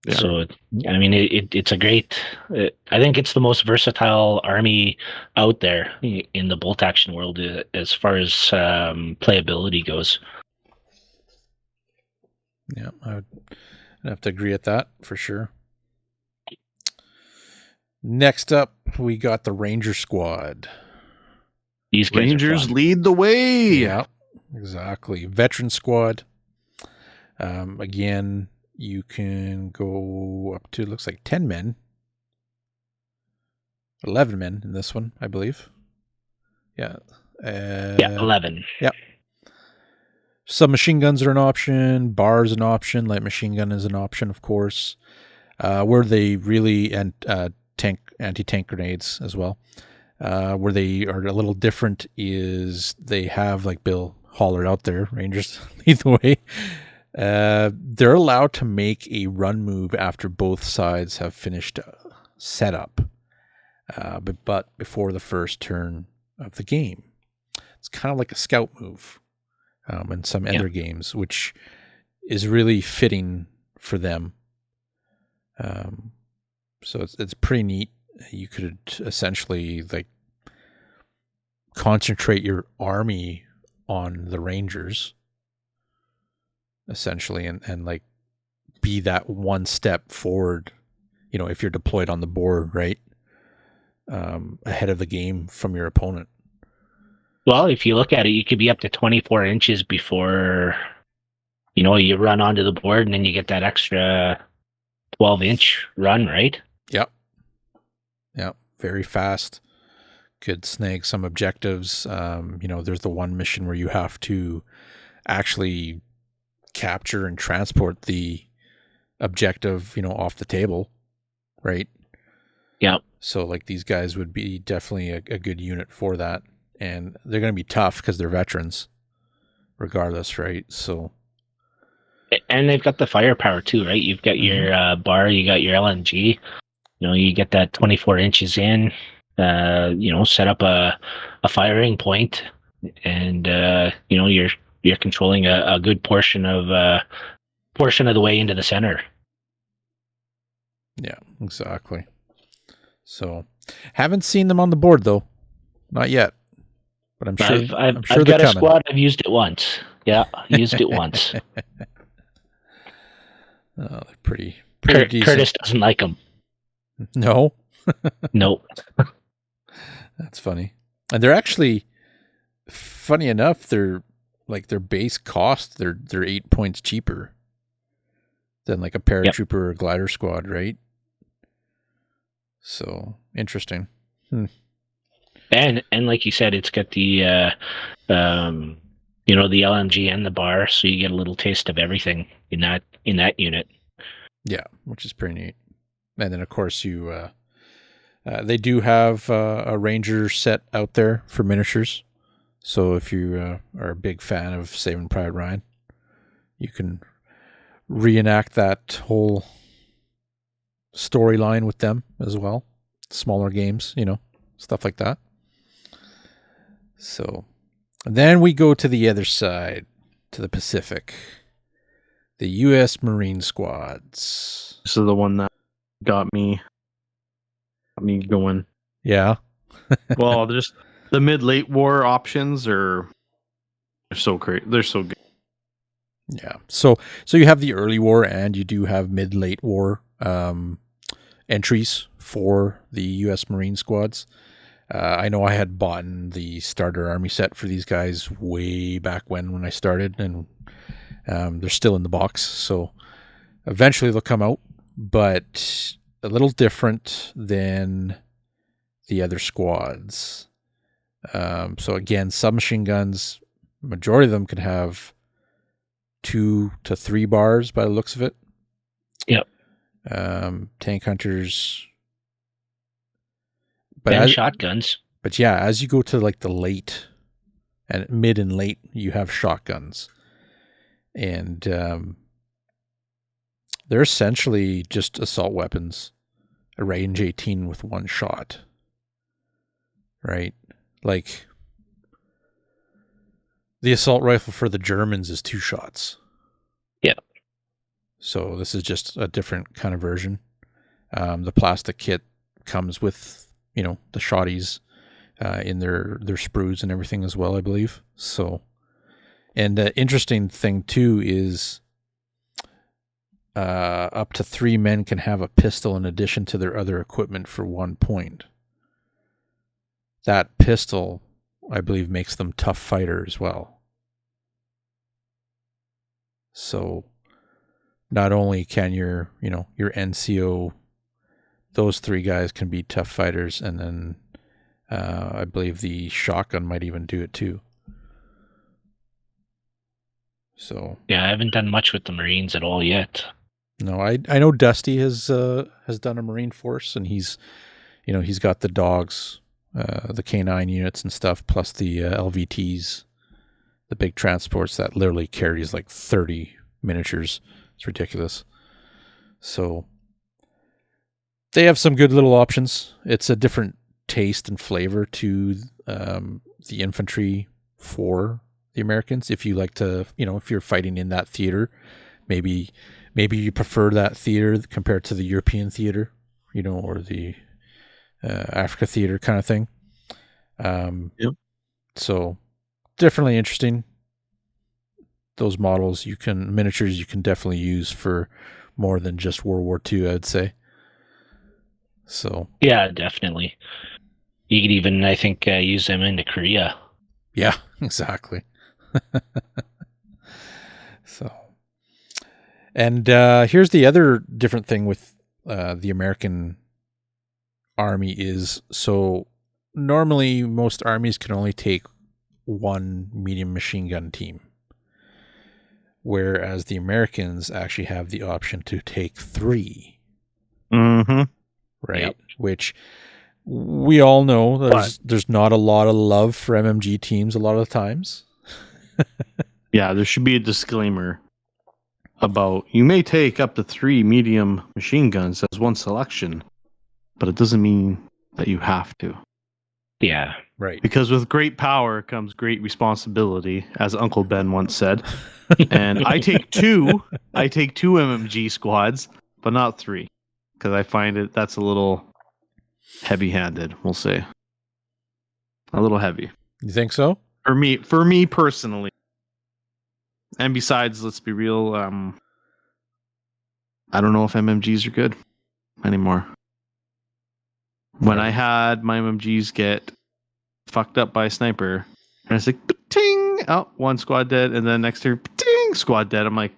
[SPEAKER 2] Yeah. So, I mean, it's a great. I think it's the most versatile army out there in the bolt action world as far as playability goes.
[SPEAKER 1] Yeah, I'd have to agree at that for sure. Next up, we got the Ranger Squad.
[SPEAKER 2] These guys
[SPEAKER 4] Rangers lead the way.
[SPEAKER 1] Yeah, exactly. Veteran Squad. Again, you can go up to, looks like 10 men. 11 men in this one, I believe. Yeah.
[SPEAKER 2] 11.
[SPEAKER 1] Yeah. Submachine guns are an option. Bar is an option. Light machine gun is an option, of course. Where they really, and anti-tank grenades as well. Where they are a little different is they have, like Bill hollered out there, Rangers lead the way. They're allowed to make a run move after both sides have finished setup, but before the first turn of the game. It's kind of like a scout move in some other games, which is really fitting for them. So it's pretty neat. You could essentially like concentrate your army on the Rangers, essentially, and like be that one step forward, if you're deployed on the board, right, ahead of the game from your opponent.
[SPEAKER 2] Well, if you look at it, you could be up to 24 inches before, you run onto the board, and then you get that extra 12-inch run, right?
[SPEAKER 1] Yep. Very fast. Could snag some objectives. There's the one mission where you have to actually capture and transport the objective, off the table, right?
[SPEAKER 2] Yeah.
[SPEAKER 1] So like these guys would be definitely a good unit for that, and they're going to be tough because they're veterans, regardless, right? So,
[SPEAKER 2] and they've got the firepower too, right? You've got your bar, you got your LNG. You get that 24 inches in. Set up a firing point, and you're controlling a good portion of the way into the center.
[SPEAKER 1] Yeah, exactly. So, haven't seen them on the board though, not yet. But I'm sure. I'm sure
[SPEAKER 2] I've
[SPEAKER 1] they're
[SPEAKER 2] got a
[SPEAKER 1] coming.
[SPEAKER 2] squad. I've used it once. Yeah, used it once.
[SPEAKER 1] Oh, they're pretty decent.
[SPEAKER 2] Curtis doesn't like them.
[SPEAKER 1] No,
[SPEAKER 2] Nope.
[SPEAKER 1] that's funny. And they're actually, funny enough, they're like their base cost. They're 8 points cheaper than like a paratrooper or glider squad, right? So interesting.
[SPEAKER 2] And like you said, it's got the the LMG and the bar, so you get a little taste of everything in that unit.
[SPEAKER 1] Yeah, which is pretty neat. And then of course they do have a Ranger set out there for miniatures. So if you are a big fan of Saving Private Ryan, you can reenact that whole storyline with them as well. Smaller games, stuff like that. So then we go to the other side, to the Pacific. The U.S. Marine Squads.
[SPEAKER 3] This is the one that got me going.
[SPEAKER 1] Yeah.
[SPEAKER 4] Well, just the mid-late war options they're so great. They're so good.
[SPEAKER 1] Yeah. So you have the early war and you do have mid-late war entries for the U.S. Marine Squads. I know I had bought the starter army set for these guys way back when I started, and they're still in the box. So eventually they'll come out, but a little different than the other squads. So again, submachine guns, majority of them can have 2 to 3 bars by the looks of it.
[SPEAKER 2] Yep.
[SPEAKER 1] Tank hunters.
[SPEAKER 2] And shotguns.
[SPEAKER 1] But yeah, as you go to like the late and mid and late, you have shotguns. And they're essentially just assault weapons, a range 18 with 1 shot. Right? Like the assault rifle for the Germans is 2 shots.
[SPEAKER 2] Yeah.
[SPEAKER 1] So this is just a different kind of version. The plastic kit comes with, the shotties in their sprues and everything as well, I believe. So, and the interesting thing too is up to 3 men can have a pistol in addition to their other equipment for 1 point. That pistol, I believe, makes them tough fighter as well. So not only can your NCO, those 3 guys can be tough fighters, and then I believe the shotgun might even do it too. So
[SPEAKER 2] yeah, I haven't done much with the Marines at all yet.
[SPEAKER 1] No, I know Dusty has done a Marine force, and he's got the dogs, the K9 units and stuff, plus the LVTs, the big transports that literally carries like 30 miniatures. It's ridiculous. So they have some good little options. It's a different taste and flavor to the infantry for the Americans. If you like to, if you're fighting in that theater, maybe you prefer that theater compared to the European theater, or the Africa theater kind of thing.
[SPEAKER 3] Yep.
[SPEAKER 1] So definitely interesting. Those models miniatures you can definitely use for more than just World War II, I'd say. So
[SPEAKER 2] yeah, definitely. You could even, I think, use them into Korea.
[SPEAKER 1] Yeah, exactly. So, and here's the other different thing with the American army is, so normally most armies can only take 1 medium machine gun team, whereas the Americans actually have the option to take 3.
[SPEAKER 4] Mm-hmm.
[SPEAKER 1] Right?
[SPEAKER 2] Yep.
[SPEAKER 1] Which we all know there's not a lot of love for MMG teams a lot of the times.
[SPEAKER 4] Yeah, there should be a disclaimer about you may take up to 3 medium machine guns as one selection, but it doesn't mean that you have to.
[SPEAKER 2] Yeah.
[SPEAKER 1] Right.
[SPEAKER 4] Because with great power comes great responsibility, as Uncle Ben once said. And I take 2 MMG squads, but not 3. because I find that's a little heavy-handed. We'll say a little heavy.
[SPEAKER 1] You think so?
[SPEAKER 4] For me personally. And besides, let's be real, I don't know if MMGs are good anymore. When I had my MMGs get fucked up by a sniper, and it's like, ting! Oh, one squad dead, and then next turn, ting! Squad dead. I'm like,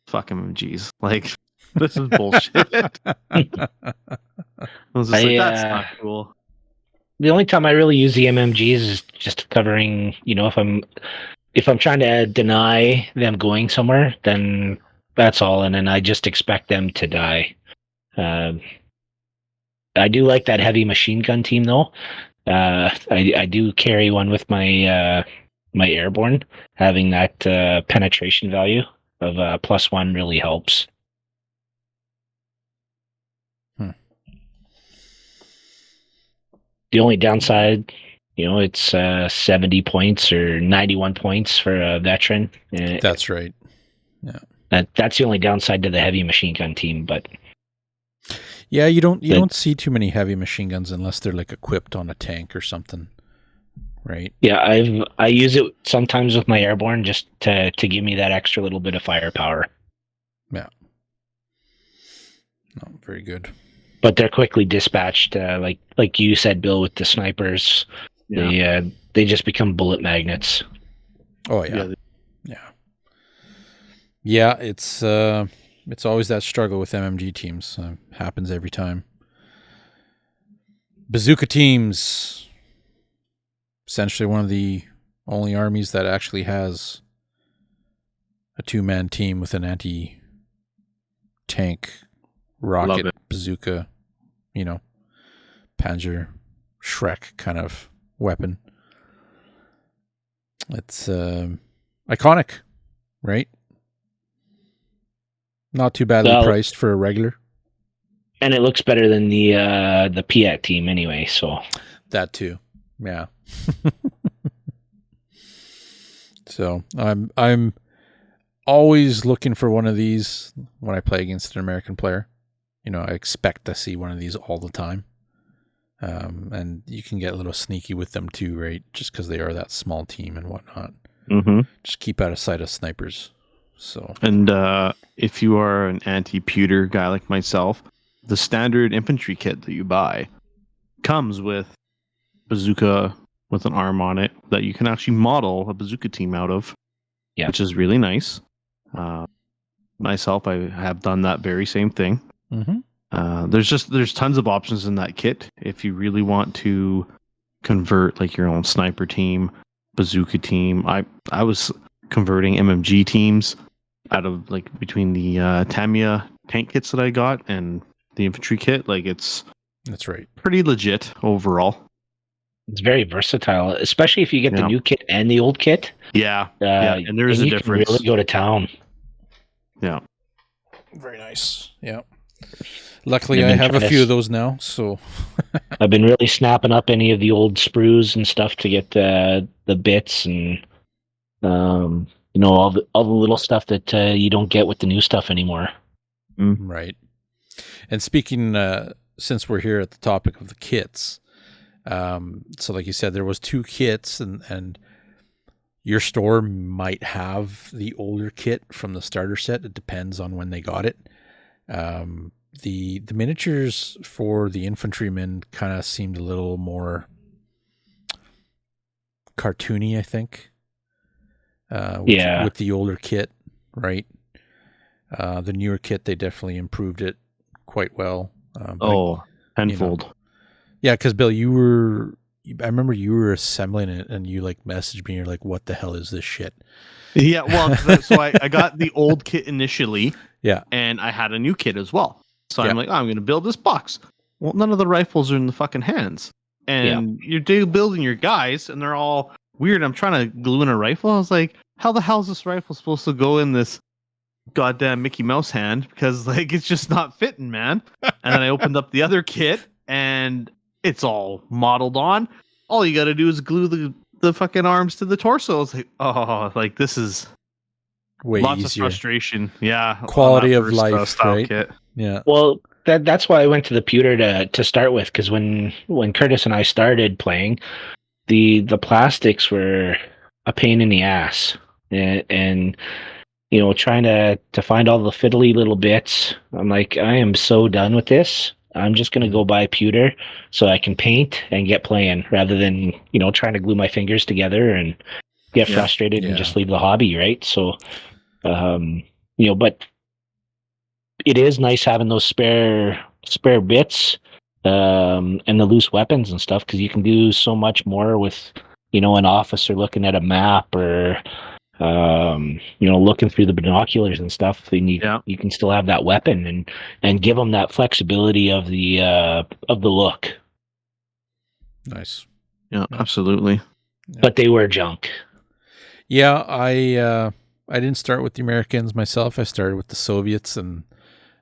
[SPEAKER 4] fuck MMGs. Like, this is bullshit. I was just like, that's not cool.
[SPEAKER 2] The only time I really use the MMGs is just covering, if I'm trying to deny them going somewhere, then that's all, and then I just expect them to die. I do like that heavy machine gun team, though. I do carry one with my my airborne. Having that penetration value of +1 really helps. The only downside, it's 70 points or 91 points for a veteran.
[SPEAKER 1] That's right. Yeah.
[SPEAKER 2] That's the only downside to the heavy machine gun team, but
[SPEAKER 1] yeah, you don't see too many heavy machine guns unless they're like equipped on a tank or something, right?
[SPEAKER 2] Yeah, I use it sometimes with my airborne just to give me that extra little bit of firepower.
[SPEAKER 1] Yeah. No, very good.
[SPEAKER 2] But they're quickly dispatched, like you said, Bill, with the snipers. Yeah. They just become bullet magnets.
[SPEAKER 1] Oh yeah. Yeah, it's always that struggle with MMG teams. Happens every time. Bazooka teams. Essentially one of the only armies that actually has a 2-man team with an anti-tank rocket bazooka, Panzer Shrek kind of weapon. It's iconic, right? Not too badly priced for a regular.
[SPEAKER 2] And it looks better than the Piat team anyway, so.
[SPEAKER 1] That too. Yeah. So I'm always looking for one of these when I play against an American player. I expect to see one of these all the time. And you can get a little sneaky with them too, right? Just because they are that small team and whatnot.
[SPEAKER 4] Mm-hmm.
[SPEAKER 1] Just keep out of sight of snipers. So.
[SPEAKER 4] And if you are an anti-pewter guy like myself, the standard infantry kit that you buy comes with bazooka with an arm on it that you can actually model a bazooka team out of, which is really nice. Myself, I have done that very same thing.
[SPEAKER 1] Mm-hmm.
[SPEAKER 4] There's tons of options in that kit if you really want to convert like your own sniper team, bazooka team. I was converting MMG teams out of like between the Tamiya tank kits that I got and the infantry kit. Like
[SPEAKER 1] that's right,
[SPEAKER 4] pretty legit overall.
[SPEAKER 2] It's very versatile, especially if you get the new kit and the old kit.
[SPEAKER 4] Yeah, and there is a difference.
[SPEAKER 2] You can really go to town.
[SPEAKER 4] Yeah,
[SPEAKER 1] very nice. Yeah. Luckily, I have a few of those now, so
[SPEAKER 2] I've been really snapping up any of the old sprues and stuff to get the bits and all the little stuff that you don't get with the new stuff anymore.
[SPEAKER 1] Right. And speaking, since we're here at the topic of the kits, so like you said, there was 2 kits, and your store might have the older kit from the starter set. It depends on when they got it. The miniatures for the infantrymen kind of seemed a little more cartoony, I think. With the older kit, right? The newer kit, they definitely improved it quite well.
[SPEAKER 4] tenfold.
[SPEAKER 1] Yeah, because Bill, I remember you were assembling it, and you like messaged me. You're like, "What the hell is this shit?"
[SPEAKER 4] Yeah, well, so I got the old kit initially.
[SPEAKER 1] Yeah,
[SPEAKER 4] and I had a new kit as well. So I'm like, I'm going to build this box. Well, none of the rifles are in the fucking hands. And you're building your guys, and they're all weird. I'm trying to glue in a rifle. I was like, how the hell is this rifle supposed to go in this goddamn Mickey Mouse hand? Because, like, it's just not fitting, man. And then I opened up the other kit, and it's all modeled on. All you got to do is glue the fucking arms to the torso. It's like, this is
[SPEAKER 1] way
[SPEAKER 4] lots
[SPEAKER 1] easier.
[SPEAKER 4] of frustration. Yeah.
[SPEAKER 1] Quality of life, right?
[SPEAKER 4] Kit.
[SPEAKER 1] Yeah.
[SPEAKER 2] Well, that's why I went to the pewter to start with, because when Curtis and I started playing, the plastics were a pain in the ass, and trying to find all the fiddly little bits. I'm like, I am so done with this. I'm just gonna go buy pewter so I can paint and get playing, rather than trying to glue my fingers together and get frustrated and just leave the hobby, right? So, but it is nice having those spare bits, and the loose weapons and stuff, because you can do so much more with an officer looking at a map, or looking through the binoculars and stuff, and you can still have that weapon and give them that flexibility of the look.
[SPEAKER 1] Nice.
[SPEAKER 4] Yeah, absolutely.
[SPEAKER 1] Yeah.
[SPEAKER 2] But they were junk.
[SPEAKER 1] Yeah, I didn't start with the Americans myself. I started with the Soviets, and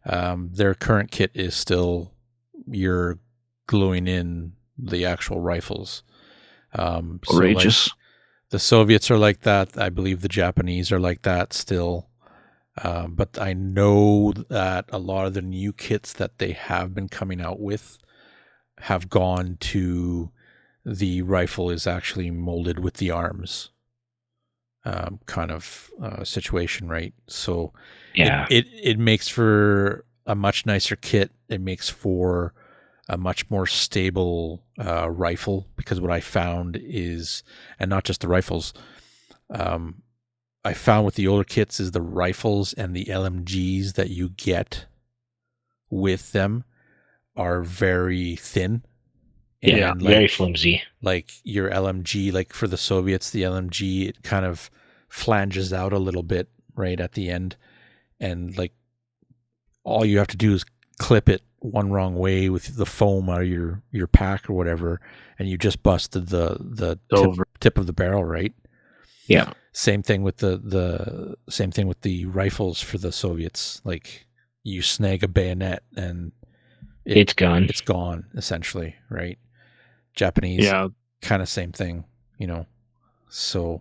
[SPEAKER 1] their current kit is still you're gluing in the actual rifles.
[SPEAKER 4] Outrageous.
[SPEAKER 1] So the Soviets are like that. I believe the Japanese are like that still. But I know that a lot of the new kits that they have been coming out with have gone to the rifle is actually molded with the arms kind of situation, right? So it makes for a much nicer kit. It makes for a much more stable rifle, because what I found is, and not just the rifles, I found with the older kits is the rifles and the LMGs that you get with them are very thin.
[SPEAKER 2] And very flimsy.
[SPEAKER 1] Like your LMG, like for the Soviets, the LMG, it kind of flanges out a little bit right at the end. And like all you have to do is clip it one wrong way with the foam out of your pack or whatever, and you just busted the tip of the barrel, right?
[SPEAKER 2] Yeah.
[SPEAKER 1] Same thing with the same thing with the rifles for the Soviets. Like you snag a bayonet and
[SPEAKER 2] it's gone.
[SPEAKER 1] It's gone, essentially, right? Japanese, kind of same thing, So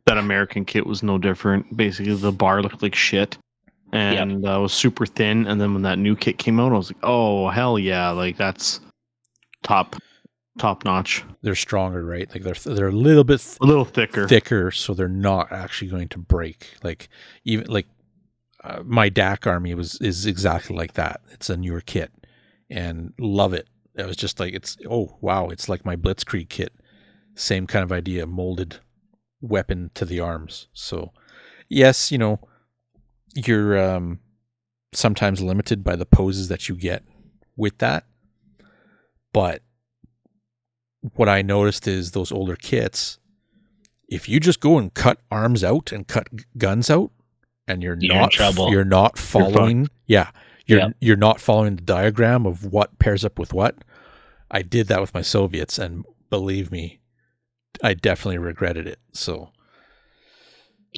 [SPEAKER 4] that American kit was no different. Basically, the bar looked like shit, and was super thin. And then when that new kit came out, I was like, "Oh hell yeah! Like that's top notch."
[SPEAKER 1] They're stronger, right? Like they're a little bit
[SPEAKER 4] a little thicker,
[SPEAKER 1] so they're not actually going to break. Like even like my DAC army is exactly like that. It's a newer kit, and love it. It was just like it's like my Blitzkrieg kit. Same kind of idea, molded weapon to the arms. So yes, you're sometimes limited by the poses that you get with that. But what I noticed is those older kits, if you just go and cut arms out and cut guns out, and you're not following, you're not following the diagram of what pairs up with what. I did that with my Soviets, and believe me, I definitely regretted it. So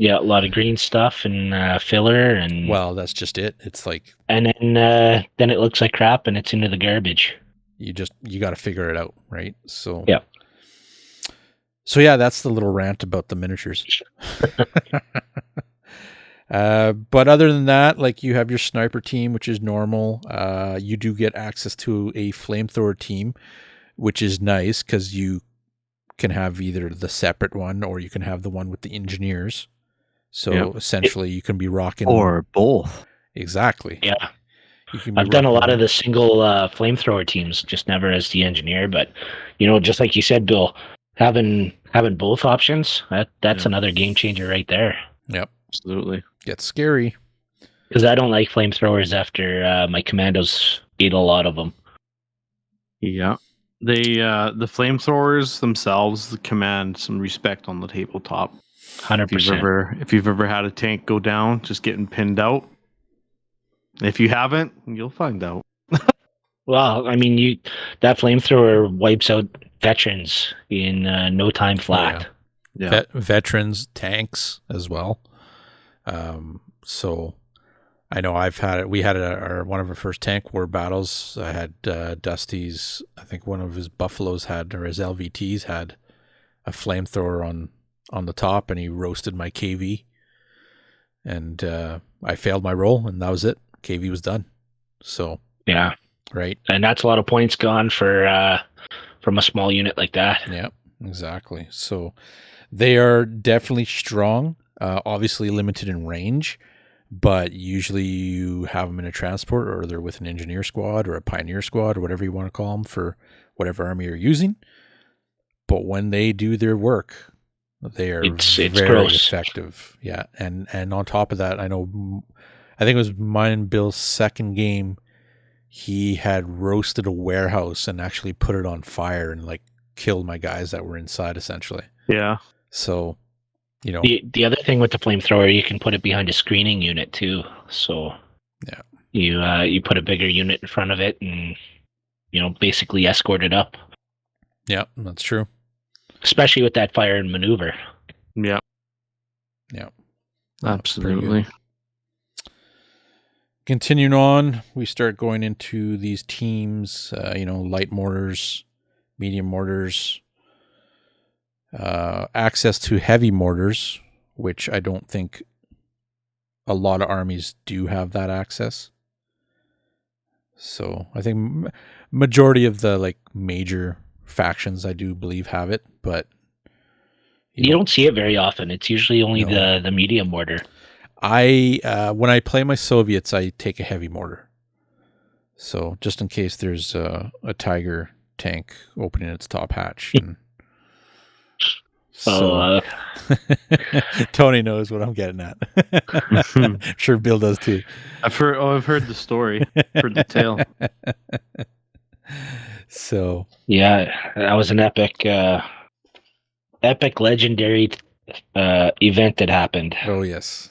[SPEAKER 2] a lot of green stuff and filler, and
[SPEAKER 1] well, that's just it. It's like,
[SPEAKER 2] and then it looks like crap, and it's into the garbage.
[SPEAKER 1] You got to figure it out, right? So
[SPEAKER 2] yeah.
[SPEAKER 1] So yeah, that's the little rant about the miniatures. But other than that, like you have your sniper team, which is normal. You do get access to a flamethrower team, which is nice because you can have either the separate one or you can have the one with the engineers. So essentially, you can be rocking
[SPEAKER 4] or both.
[SPEAKER 1] Exactly.
[SPEAKER 2] Yeah. I've done a lot of the single flamethrower teams, just never as the engineer. But just like you said, Bill, having both options, that's another game changer right there.
[SPEAKER 1] Yep,
[SPEAKER 4] absolutely.
[SPEAKER 1] Gets scary
[SPEAKER 2] because I don't like flamethrowers after my commandos ate a lot of them.
[SPEAKER 4] Yeah, they the flamethrowers themselves command some respect on the tabletop.
[SPEAKER 2] 100%.
[SPEAKER 4] If you've ever had a tank go down, just getting pinned out. If you haven't, you'll find out.
[SPEAKER 2] Well, I mean, that flamethrower wipes out veterans in no time flat.
[SPEAKER 1] Yeah. Veterans, tanks as well. So I know I've had it. We had one of our first tank war battles. I had Dusty's, I think one of his Buffaloes had, or his LVTs had a flamethrower on the top, and he roasted my KV. And I failed my roll, and that was it. KV was done. So
[SPEAKER 2] Yeah,
[SPEAKER 1] right?
[SPEAKER 2] and that's a lot of points gone for from a small unit like that.
[SPEAKER 1] Yeah, exactly. So they are definitely strong, obviously limited in range, but usually you have them in a transport or they're with an engineer squad or a pioneer squad or whatever you want to call them for whatever army you're using. But when they do their work, they are
[SPEAKER 2] It's
[SPEAKER 1] very
[SPEAKER 2] gross.
[SPEAKER 1] effective. Yeah, and on top of that, I think it was mine and Bill's second game. He had roasted a warehouse and actually put it on fire and like killed my guys that were inside, essentially.
[SPEAKER 4] Yeah.
[SPEAKER 1] So,
[SPEAKER 2] The other thing with the flamethrower, you can put it behind a screening unit too. So
[SPEAKER 1] yeah,
[SPEAKER 2] you put a bigger unit in front of it and basically escort it up.
[SPEAKER 1] Yeah, that's true.
[SPEAKER 2] Especially with that fire and maneuver.
[SPEAKER 4] Yeah.
[SPEAKER 1] Yeah.
[SPEAKER 4] Absolutely.
[SPEAKER 1] Continuing on, we start going into these teams, light mortars, medium mortars, access to heavy mortars, which I don't think a lot of armies do have that access. So I think majority of the like major factions, I do believe, have it, but
[SPEAKER 2] you don't see it very often. It's usually only the medium mortar.
[SPEAKER 1] When I play my Soviets, I take a heavy mortar. So just in case there's a Tiger tank opening its top hatch. And so Tony knows what I'm getting at. I'm sure Bill does too.
[SPEAKER 4] I've heard the story. Heard the tale.
[SPEAKER 1] So
[SPEAKER 2] yeah, that was an epic legendary event that happened.
[SPEAKER 1] Oh yes.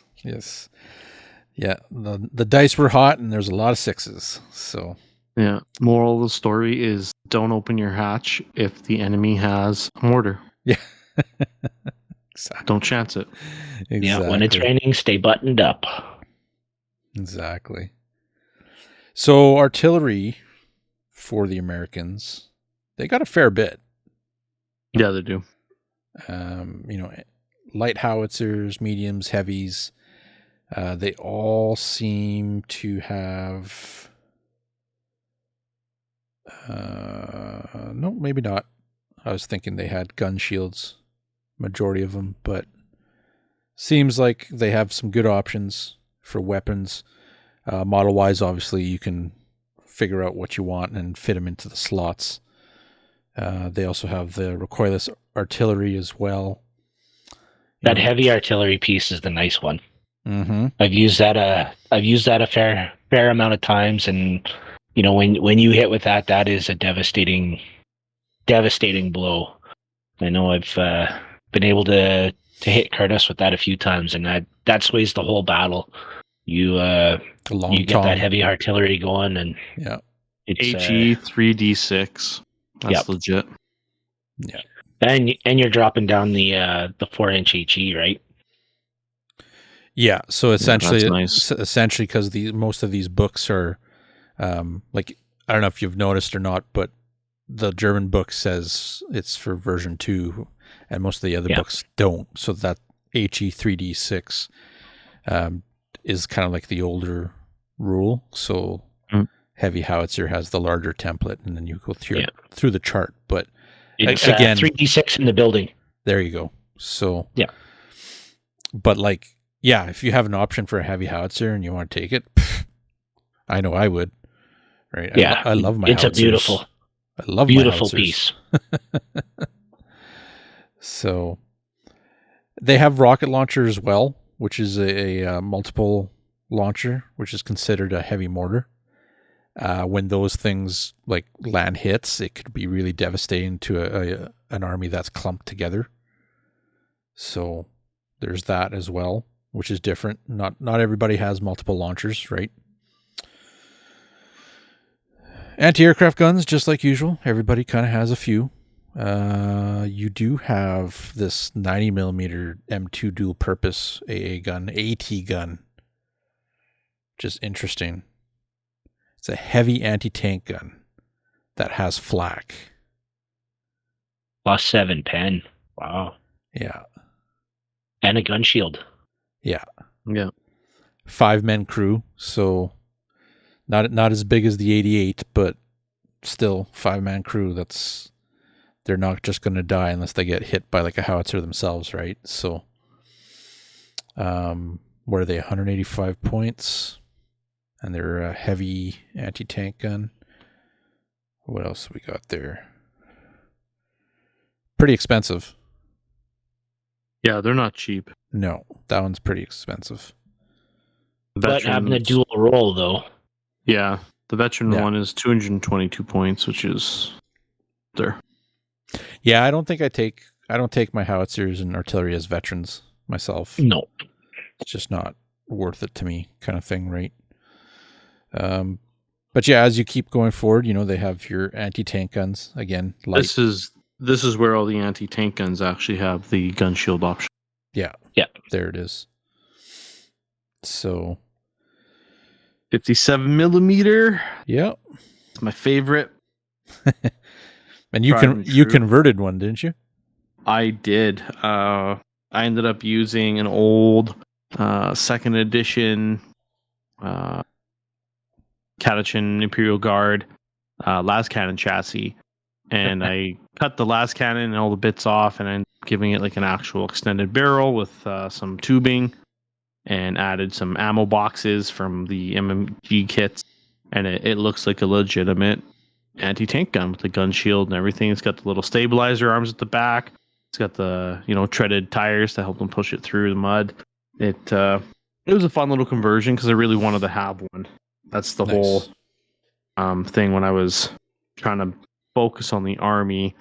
[SPEAKER 1] Yeah, the dice were hot and there's a lot of sixes. So
[SPEAKER 4] yeah, moral of the story is don't open your hatch if the enemy has a mortar.
[SPEAKER 1] Yeah. Exactly.
[SPEAKER 4] Don't chance it.
[SPEAKER 1] Exactly.
[SPEAKER 2] Yeah, when it's raining, stay buttoned up.
[SPEAKER 1] Exactly. So artillery for the Americans, they got a fair bit.
[SPEAKER 4] Yeah, they do.
[SPEAKER 1] Light howitzers, mediums, heavies. They all seem to have. No, maybe not. I was thinking they had gun shields, majority of them, but seems like they have some good options for weapons. Model-wise, obviously, you can figure out what you want and fit them into the slots. They also have the recoilless artillery as well.
[SPEAKER 2] That heavy artillery piece is the nice one.
[SPEAKER 1] Mm-hmm.
[SPEAKER 2] I've used that a fair amount of times, and when you hit with that, that is a devastating blow. I know I've been able to hit Curtis with that a few times, and that sways the whole battle. You get that heavy artillery going, and
[SPEAKER 1] yeah,
[SPEAKER 2] it's
[SPEAKER 4] HE 3D6. That's legit.
[SPEAKER 1] Yeah,
[SPEAKER 2] and you're dropping down the 4-inch HE, right?
[SPEAKER 1] Yeah, so essentially,
[SPEAKER 4] that's nice.
[SPEAKER 1] Essentially, because most of these books are, like, I don't know if you've noticed or not, but the German book says it's for version 2, and most of the other books don't. So that HE 3D6 is kind of like the older rule. So heavy howitzer has the larger template, and then you go through the chart. But
[SPEAKER 2] it's
[SPEAKER 1] again,
[SPEAKER 2] 3D6 in the building.
[SPEAKER 1] There you go. So
[SPEAKER 2] yeah,
[SPEAKER 1] but like. Yeah, if you have an option for a heavy howitzer and you want to take it, I know I would. Right?
[SPEAKER 2] Yeah,
[SPEAKER 1] I love my
[SPEAKER 2] it's
[SPEAKER 1] howitzers. I love
[SPEAKER 2] beautiful
[SPEAKER 1] my
[SPEAKER 2] piece.
[SPEAKER 1] So they have rocket launcher as well, which is a multiple launcher, which is considered a heavy mortar. When those things like land hits, it could be really devastating to an army that's clumped together. So there's that as well, which is different. Not everybody has multiple launchers, right? Anti-aircraft guns, just like usual. Everybody kind of has a few. You do have this 90mm M2 dual purpose AA gun, AT gun. Just interesting. It's a heavy anti-tank gun that has flak.
[SPEAKER 2] +7 pen. Wow.
[SPEAKER 1] Yeah.
[SPEAKER 2] And a gun shield.
[SPEAKER 1] Yeah.
[SPEAKER 4] Yeah.
[SPEAKER 1] 5-man crew, so Not as big as the 88, but still 5-man crew. They're not just going to die unless they get hit by like a howitzer themselves, right? So, what are they? 185 points, and they're a heavy anti-tank gun. What else we got there? Pretty expensive.
[SPEAKER 4] Yeah, they're not cheap.
[SPEAKER 1] No, that one's pretty expensive.
[SPEAKER 2] But having a dual role, though.
[SPEAKER 4] Yeah, the veteran one is 222 points, which is there.
[SPEAKER 1] Yeah, I don't take my howitzers and artillery as veterans myself.
[SPEAKER 2] No.
[SPEAKER 1] It's just not worth it to me, kind of thing, right? But yeah, as you keep going forward, they have your anti-tank guns again.
[SPEAKER 4] This is where all the anti-tank guns actually have the gun shield option.
[SPEAKER 1] Yeah. There it is. So
[SPEAKER 4] 57 millimeter.
[SPEAKER 1] Yeah.
[SPEAKER 4] It's my favorite.
[SPEAKER 1] And you converted one, didn't you?
[SPEAKER 4] I did. I ended up using an old second edition Catachan Imperial Guard las cannon chassis, and I cut the las cannon and all the bits off, and I'm giving it like an actual extended barrel with some tubing, and added some ammo boxes from the MMG kits, and it looks like a legitimate anti-tank gun with the gun shield and everything. It's got the little stabilizer arms at the back. It's got the treaded tires to help them push it through the mud. It was a fun little conversion because I really wanted to have one. That's the whole thing. When I was trying to focus on the army,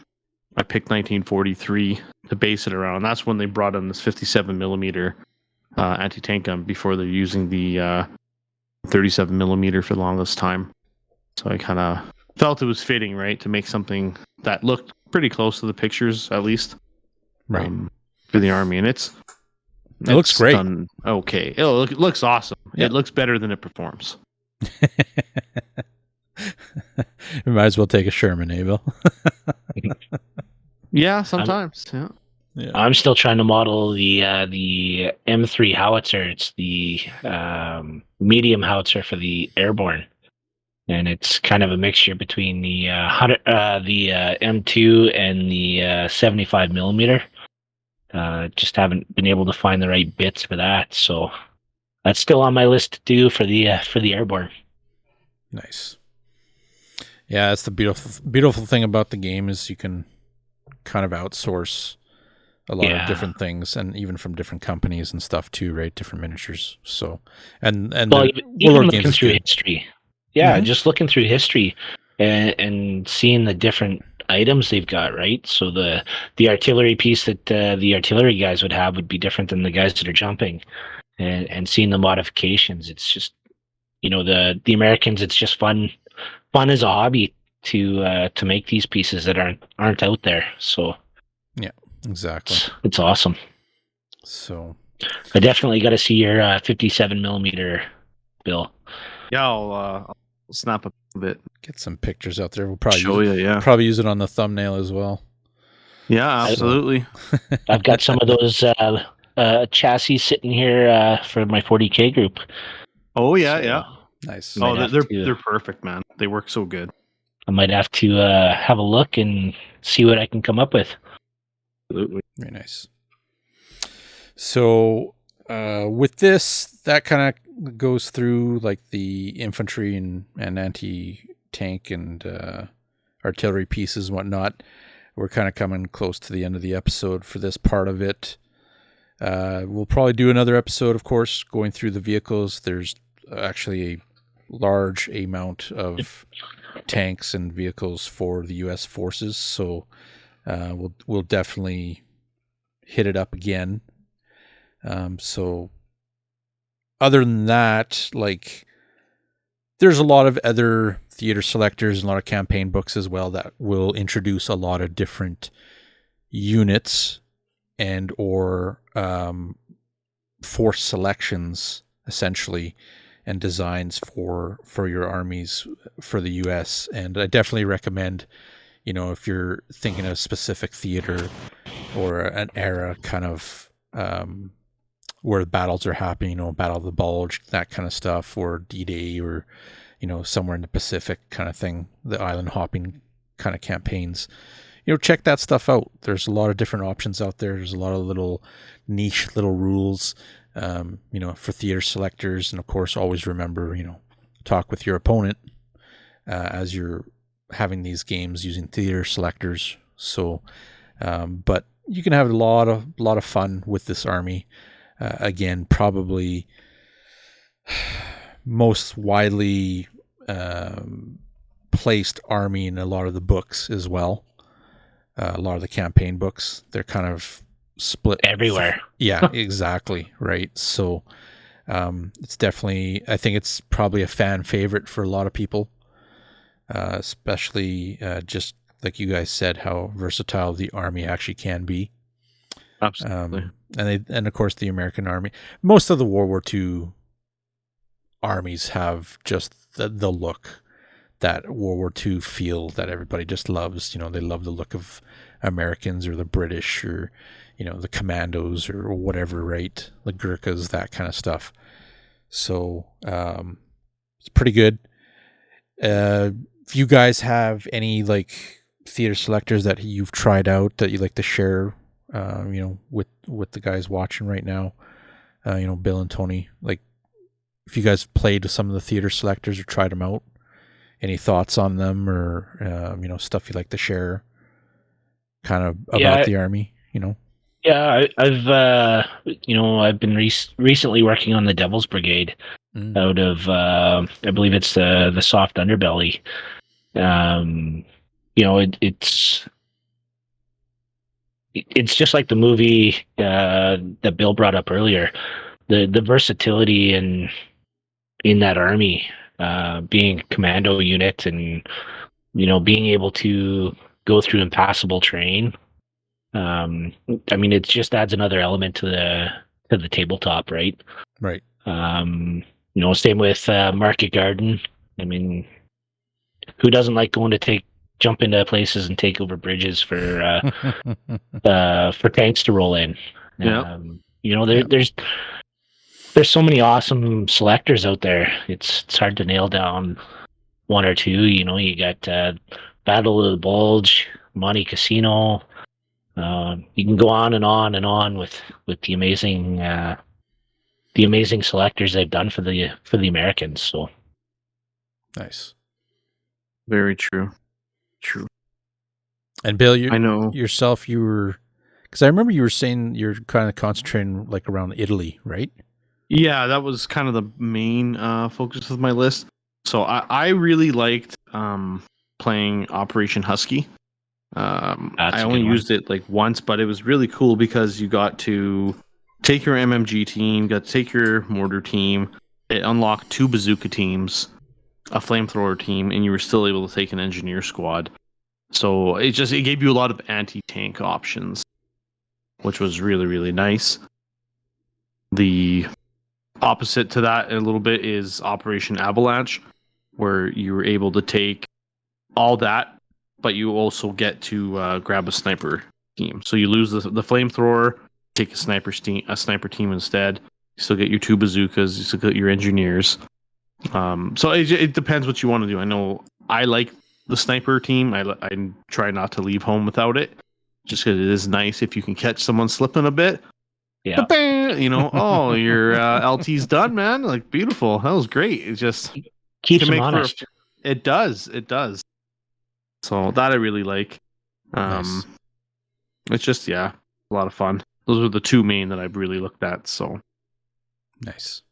[SPEAKER 4] I picked 1943 to base it around. That's when they brought in this 57 millimeter anti-tank gun before they're using the 37 millimeter for the longest time. So I kind of felt it was fitting, right, to make something that looked pretty close to the pictures, at least,
[SPEAKER 1] right,
[SPEAKER 4] for the army. And it
[SPEAKER 1] looks great.
[SPEAKER 4] Done okay. It looks awesome. Yeah. It looks better than it performs.
[SPEAKER 1] We might as well take a Sherman, Abel.
[SPEAKER 4] Yeah, sometimes.
[SPEAKER 2] Yeah. I'm still trying to model the M3 howitzer. It's the medium howitzer for the airborne, and it's kind of a mixture between the M2 and the 75 millimeter. Just haven't been able to find the right bits for that, so that's still on my list to do for the airborne.
[SPEAKER 1] Nice. Yeah, that's the beautiful thing about the game is you can kind of outsource a lot of different things, and even from different companies and stuff too, right? Different miniatures. So, and
[SPEAKER 2] even looking through history, just looking through history and seeing the different items they've got, right? So the artillery piece that the artillery guys would have would be different than the guys that are jumping, and seeing the modifications. It's just, the Americans. It's just fun as a hobby to make these pieces that aren't out there. So
[SPEAKER 1] yeah, exactly.
[SPEAKER 2] It's awesome.
[SPEAKER 1] So
[SPEAKER 2] I definitely got to see your 57 millimeter, Bill.
[SPEAKER 4] Yeah, I'll snap a bit.
[SPEAKER 1] Get some pictures out there. We'll probably
[SPEAKER 4] show you. Yeah,
[SPEAKER 1] probably use it on the thumbnail as well.
[SPEAKER 4] Yeah, absolutely.
[SPEAKER 2] I've got some of those chassis sitting here for my 40K group.
[SPEAKER 4] Oh yeah.
[SPEAKER 1] Nice.
[SPEAKER 4] Oh, they're perfect, man. They work so good.
[SPEAKER 2] I might have to have a look and see what I can come up with.
[SPEAKER 4] Absolutely.
[SPEAKER 1] Very nice. So with this, that kind of goes through like the infantry and anti-tank and artillery pieces and whatnot. We're kind of coming close to the end of the episode for this part of it. We'll probably do another episode, of course, going through the vehicles. There's actually a large amount of tanks and vehicles for the U.S. forces, so we'll definitely hit it up again. So other than that, like, there's a lot of other theater selectors and a lot of campaign books as well that will introduce a lot of different units and or force selections, essentially, and designs for your armies for the U.S. And I definitely recommend, if you're thinking of a specific theater or an era kind of where the battles are happening, Battle of the Bulge, that kind of stuff, or D-Day, or somewhere in the Pacific kind of thing, the island hopping kind of campaigns. Check that stuff out. There's a lot of different options out there. There's a lot of little niche little rules, for theater selectors. And of course, always remember, talk with your opponent as you're having these games using theater selectors. So, but you can have a lot of fun with this army. Again, probably most widely placed army in a lot of the books as well. A lot of the campaign books, they're kind of split
[SPEAKER 2] everywhere.
[SPEAKER 1] Yeah, exactly. Right. So it's definitely, I think it's probably a fan favorite for a lot of people, especially just like you guys said, how versatile the army actually can be.
[SPEAKER 3] Absolutely.
[SPEAKER 1] And of course the American army, most of the World War II armies have just the look, that World War II feel that everybody just loves. They love the look of Americans or the British or, the commandos or whatever, right? The Gurkhas, that kind of stuff. So it's pretty good. If you guys have any theater selectors that you've tried out that you'd like to share, with the guys watching right now, Bill and Tony, if you guys played with some of the theater selectors or tried them out, any thoughts on them or, stuff you'd like to share kind of about the army,
[SPEAKER 2] Yeah, I've been recently working on the Devil's Brigade out of, I believe it's the soft underbelly. It's just like the movie that Bill brought up earlier. The versatility in that army, being a commando unit and being able to go through impassable terrain. It just adds another element to the tabletop, right?
[SPEAKER 1] Right.
[SPEAKER 2] Same with Market Garden. Who doesn't like going to jump into places and take over bridges for tanks to roll in?
[SPEAKER 3] Yeah.
[SPEAKER 2] There's so many awesome selectors out there. It's hard to nail down one or two. You got Battle of the Bulge, Monte Casino. You can go on and on and on with the amazing selectors they've done for the Americans. So
[SPEAKER 1] nice.
[SPEAKER 3] Very true. True.
[SPEAKER 1] And Bill,
[SPEAKER 3] I know
[SPEAKER 1] yourself, you were, because I remember you were saying you're kind of concentrating around Italy, right?
[SPEAKER 4] Yeah, that was kind of the main focus of my list. So I really liked playing Operation Husky. I only used it once, but it was really cool because you got to take your MMG team, got to take your mortar team. It unlocked 2 bazooka teams, a flamethrower team, and you were still able to take an engineer squad. So it gave you a lot of anti-tank options, which was really, really nice. The opposite to that a little bit is Operation Avalanche, where you were able to take all that, but you also get to grab a sniper team. So you lose the flamethrower, take a sniper team instead. You still get your 2 bazookas, you still get your engineers. So it depends what you want to do. I know I like the sniper team. I try not to leave home without it, just because it is nice if you can catch someone slipping a bit.
[SPEAKER 2] Yeah.
[SPEAKER 4] Oh, your LT's done, man. Beautiful. That was great. It just
[SPEAKER 2] keeps them honest.
[SPEAKER 4] It does. So that I really like.
[SPEAKER 1] Nice.
[SPEAKER 4] It's just, a lot of fun. Those are the 2 main that I've really looked at. So
[SPEAKER 1] nice.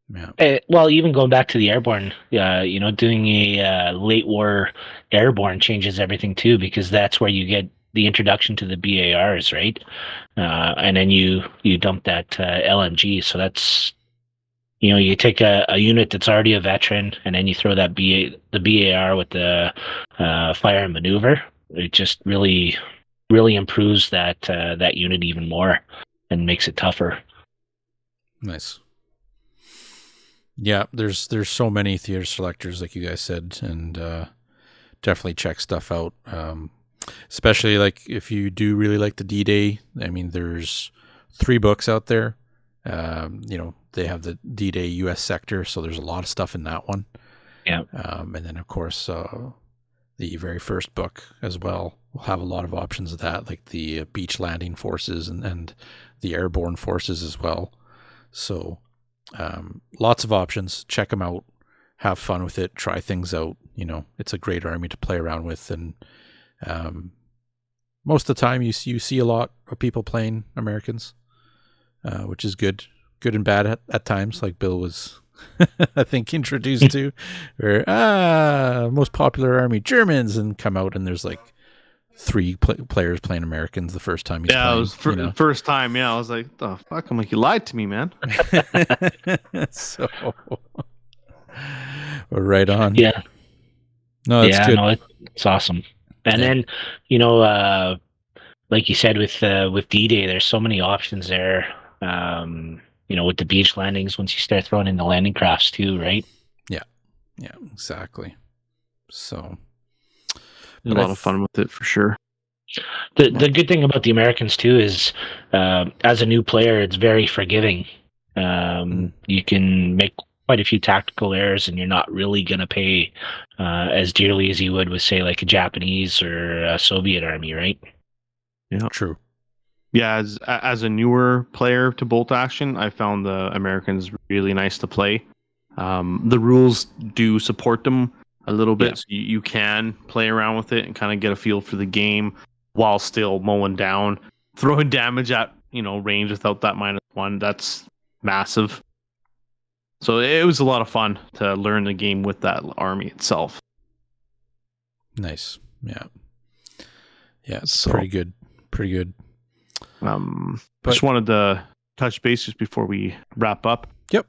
[SPEAKER 1] Yeah.
[SPEAKER 2] Well, even going back to the airborne, doing a late war airborne changes everything too, because that's where you get the introduction to the BARs, right? And then you dump that LMG. So that's, you take a unit that's already a veteran, and then you throw the BAR with the fire and maneuver. It just really, really improves that unit even more and makes it tougher.
[SPEAKER 1] Nice. Yeah, there's so many theater selectors, like you guys said, and definitely check stuff out. Especially if you do really like the D-Day. There's 3 books out there. They have the D-Day U.S. sector, so there's a lot of stuff in that one.
[SPEAKER 2] Yeah.
[SPEAKER 1] And then, of course, the very first book as well will have a lot of options of that, like the beach landing forces and the airborne forces as well. So lots of options. Check them out. Have fun with it. Try things out. It's a great army to play around with. And most of the time you see a lot of people playing Americans, which is good and bad at times, like Bill was I think introduced to, or most popular army Germans, and come out and there's like 3 players playing Americans the first time he's playing.
[SPEAKER 4] It was first time. Yeah, I was like, the fuck? I'm like, you lied to me, man.
[SPEAKER 1] So we're right on.
[SPEAKER 2] Yeah.
[SPEAKER 1] No, that's good.
[SPEAKER 2] No, it's awesome. And then, like you said, with D-Day, there's so many options there. With the beach landings, once you start throwing in the landing crafts too, right?
[SPEAKER 1] Yeah, exactly. So
[SPEAKER 4] a lot of fun with it for sure.
[SPEAKER 2] The good thing about the Americans too is, as a new player, it's very forgiving. You can make quite a few tactical errors, and you're not really going to pay as dearly as you would with, say, like a Japanese or a Soviet army, right?
[SPEAKER 4] Yeah,
[SPEAKER 1] true.
[SPEAKER 4] Yeah, as a newer player to bolt action, I found the Americans really nice to play. The rules do support them a little bit, so you can play around with it and kind of get a feel for the game while still mowing down, throwing damage at range without that -1. That's massive. So it was a lot of fun to learn the game with that army itself.
[SPEAKER 1] Nice. Yeah, it's pretty good.
[SPEAKER 4] Just wanted to touch base just before we wrap up.
[SPEAKER 1] Yep.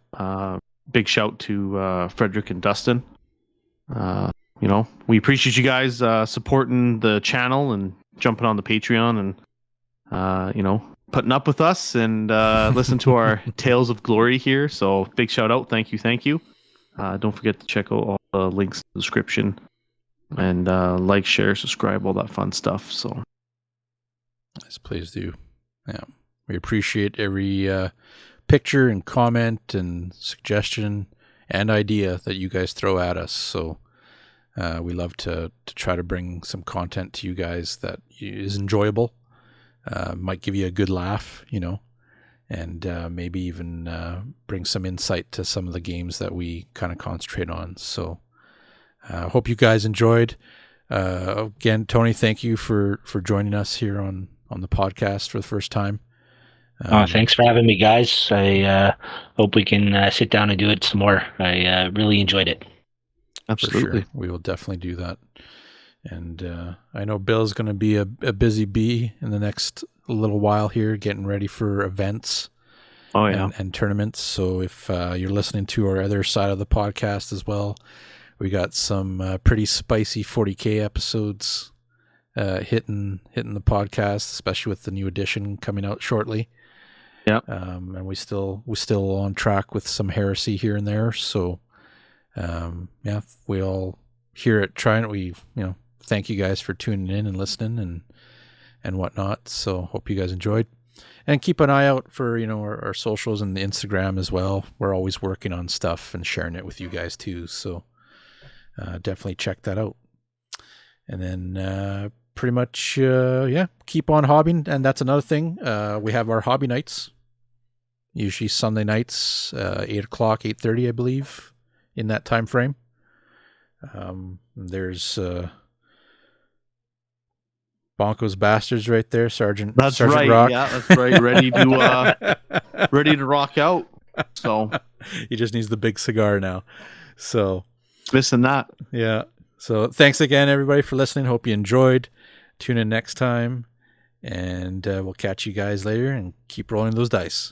[SPEAKER 4] Big shout to Frederick and Dustin. We appreciate you guys supporting the channel and jumping on the Patreon and putting up with us and listen to our tales of glory here. So big shout out. Thank you. Don't forget to check out all the links in the description and like, share, subscribe, all that fun stuff. So
[SPEAKER 1] yes, please do. Yeah, we appreciate every picture and comment and suggestion and idea that you guys throw at us. So we love to try to bring some content to you guys that is enjoyable, might give you a good laugh, and maybe even bring some insight to some of the games that we kind of concentrate on. So I hope you guys enjoyed. Again, Tony, thank you for joining us here on the podcast for the first time.
[SPEAKER 2] Thanks for having me, guys. I hope we can sit down and do it some more. I really enjoyed it.
[SPEAKER 4] Absolutely.
[SPEAKER 1] For sure. We will definitely do that. And I know Bill's going to be a busy bee in the next little while here, getting ready for events and tournaments. So if you're listening to our other side of the podcast as well, we got some pretty spicy 40K episodes hitting the podcast, especially with the new edition coming out shortly.
[SPEAKER 4] Yeah.
[SPEAKER 1] And we're still on track with some heresy here and there. So we all here at Trident, we thank you guys for tuning in and listening and whatnot. So hope you guys enjoyed, and keep an eye out for our socials and the Instagram as well. We're always working on stuff and sharing it with you guys too. So definitely check that out. And then pretty much keep on hobbying. And that's another thing. We have our hobby nights, usually Sunday nights, 8 o'clock, 8:30, I believe, in that time frame. There's Bonko's Bastards right there, Sergeant.
[SPEAKER 4] That's
[SPEAKER 1] Sergeant
[SPEAKER 4] right.
[SPEAKER 1] Rock.
[SPEAKER 4] Yeah, that's right. Ready to rock out. So
[SPEAKER 1] he just needs the big cigar now. So
[SPEAKER 4] missing that.
[SPEAKER 1] Yeah. So thanks again, everybody, for listening. Hope you enjoyed. Tune in next time, and we'll catch you guys later, and keep rolling those dice.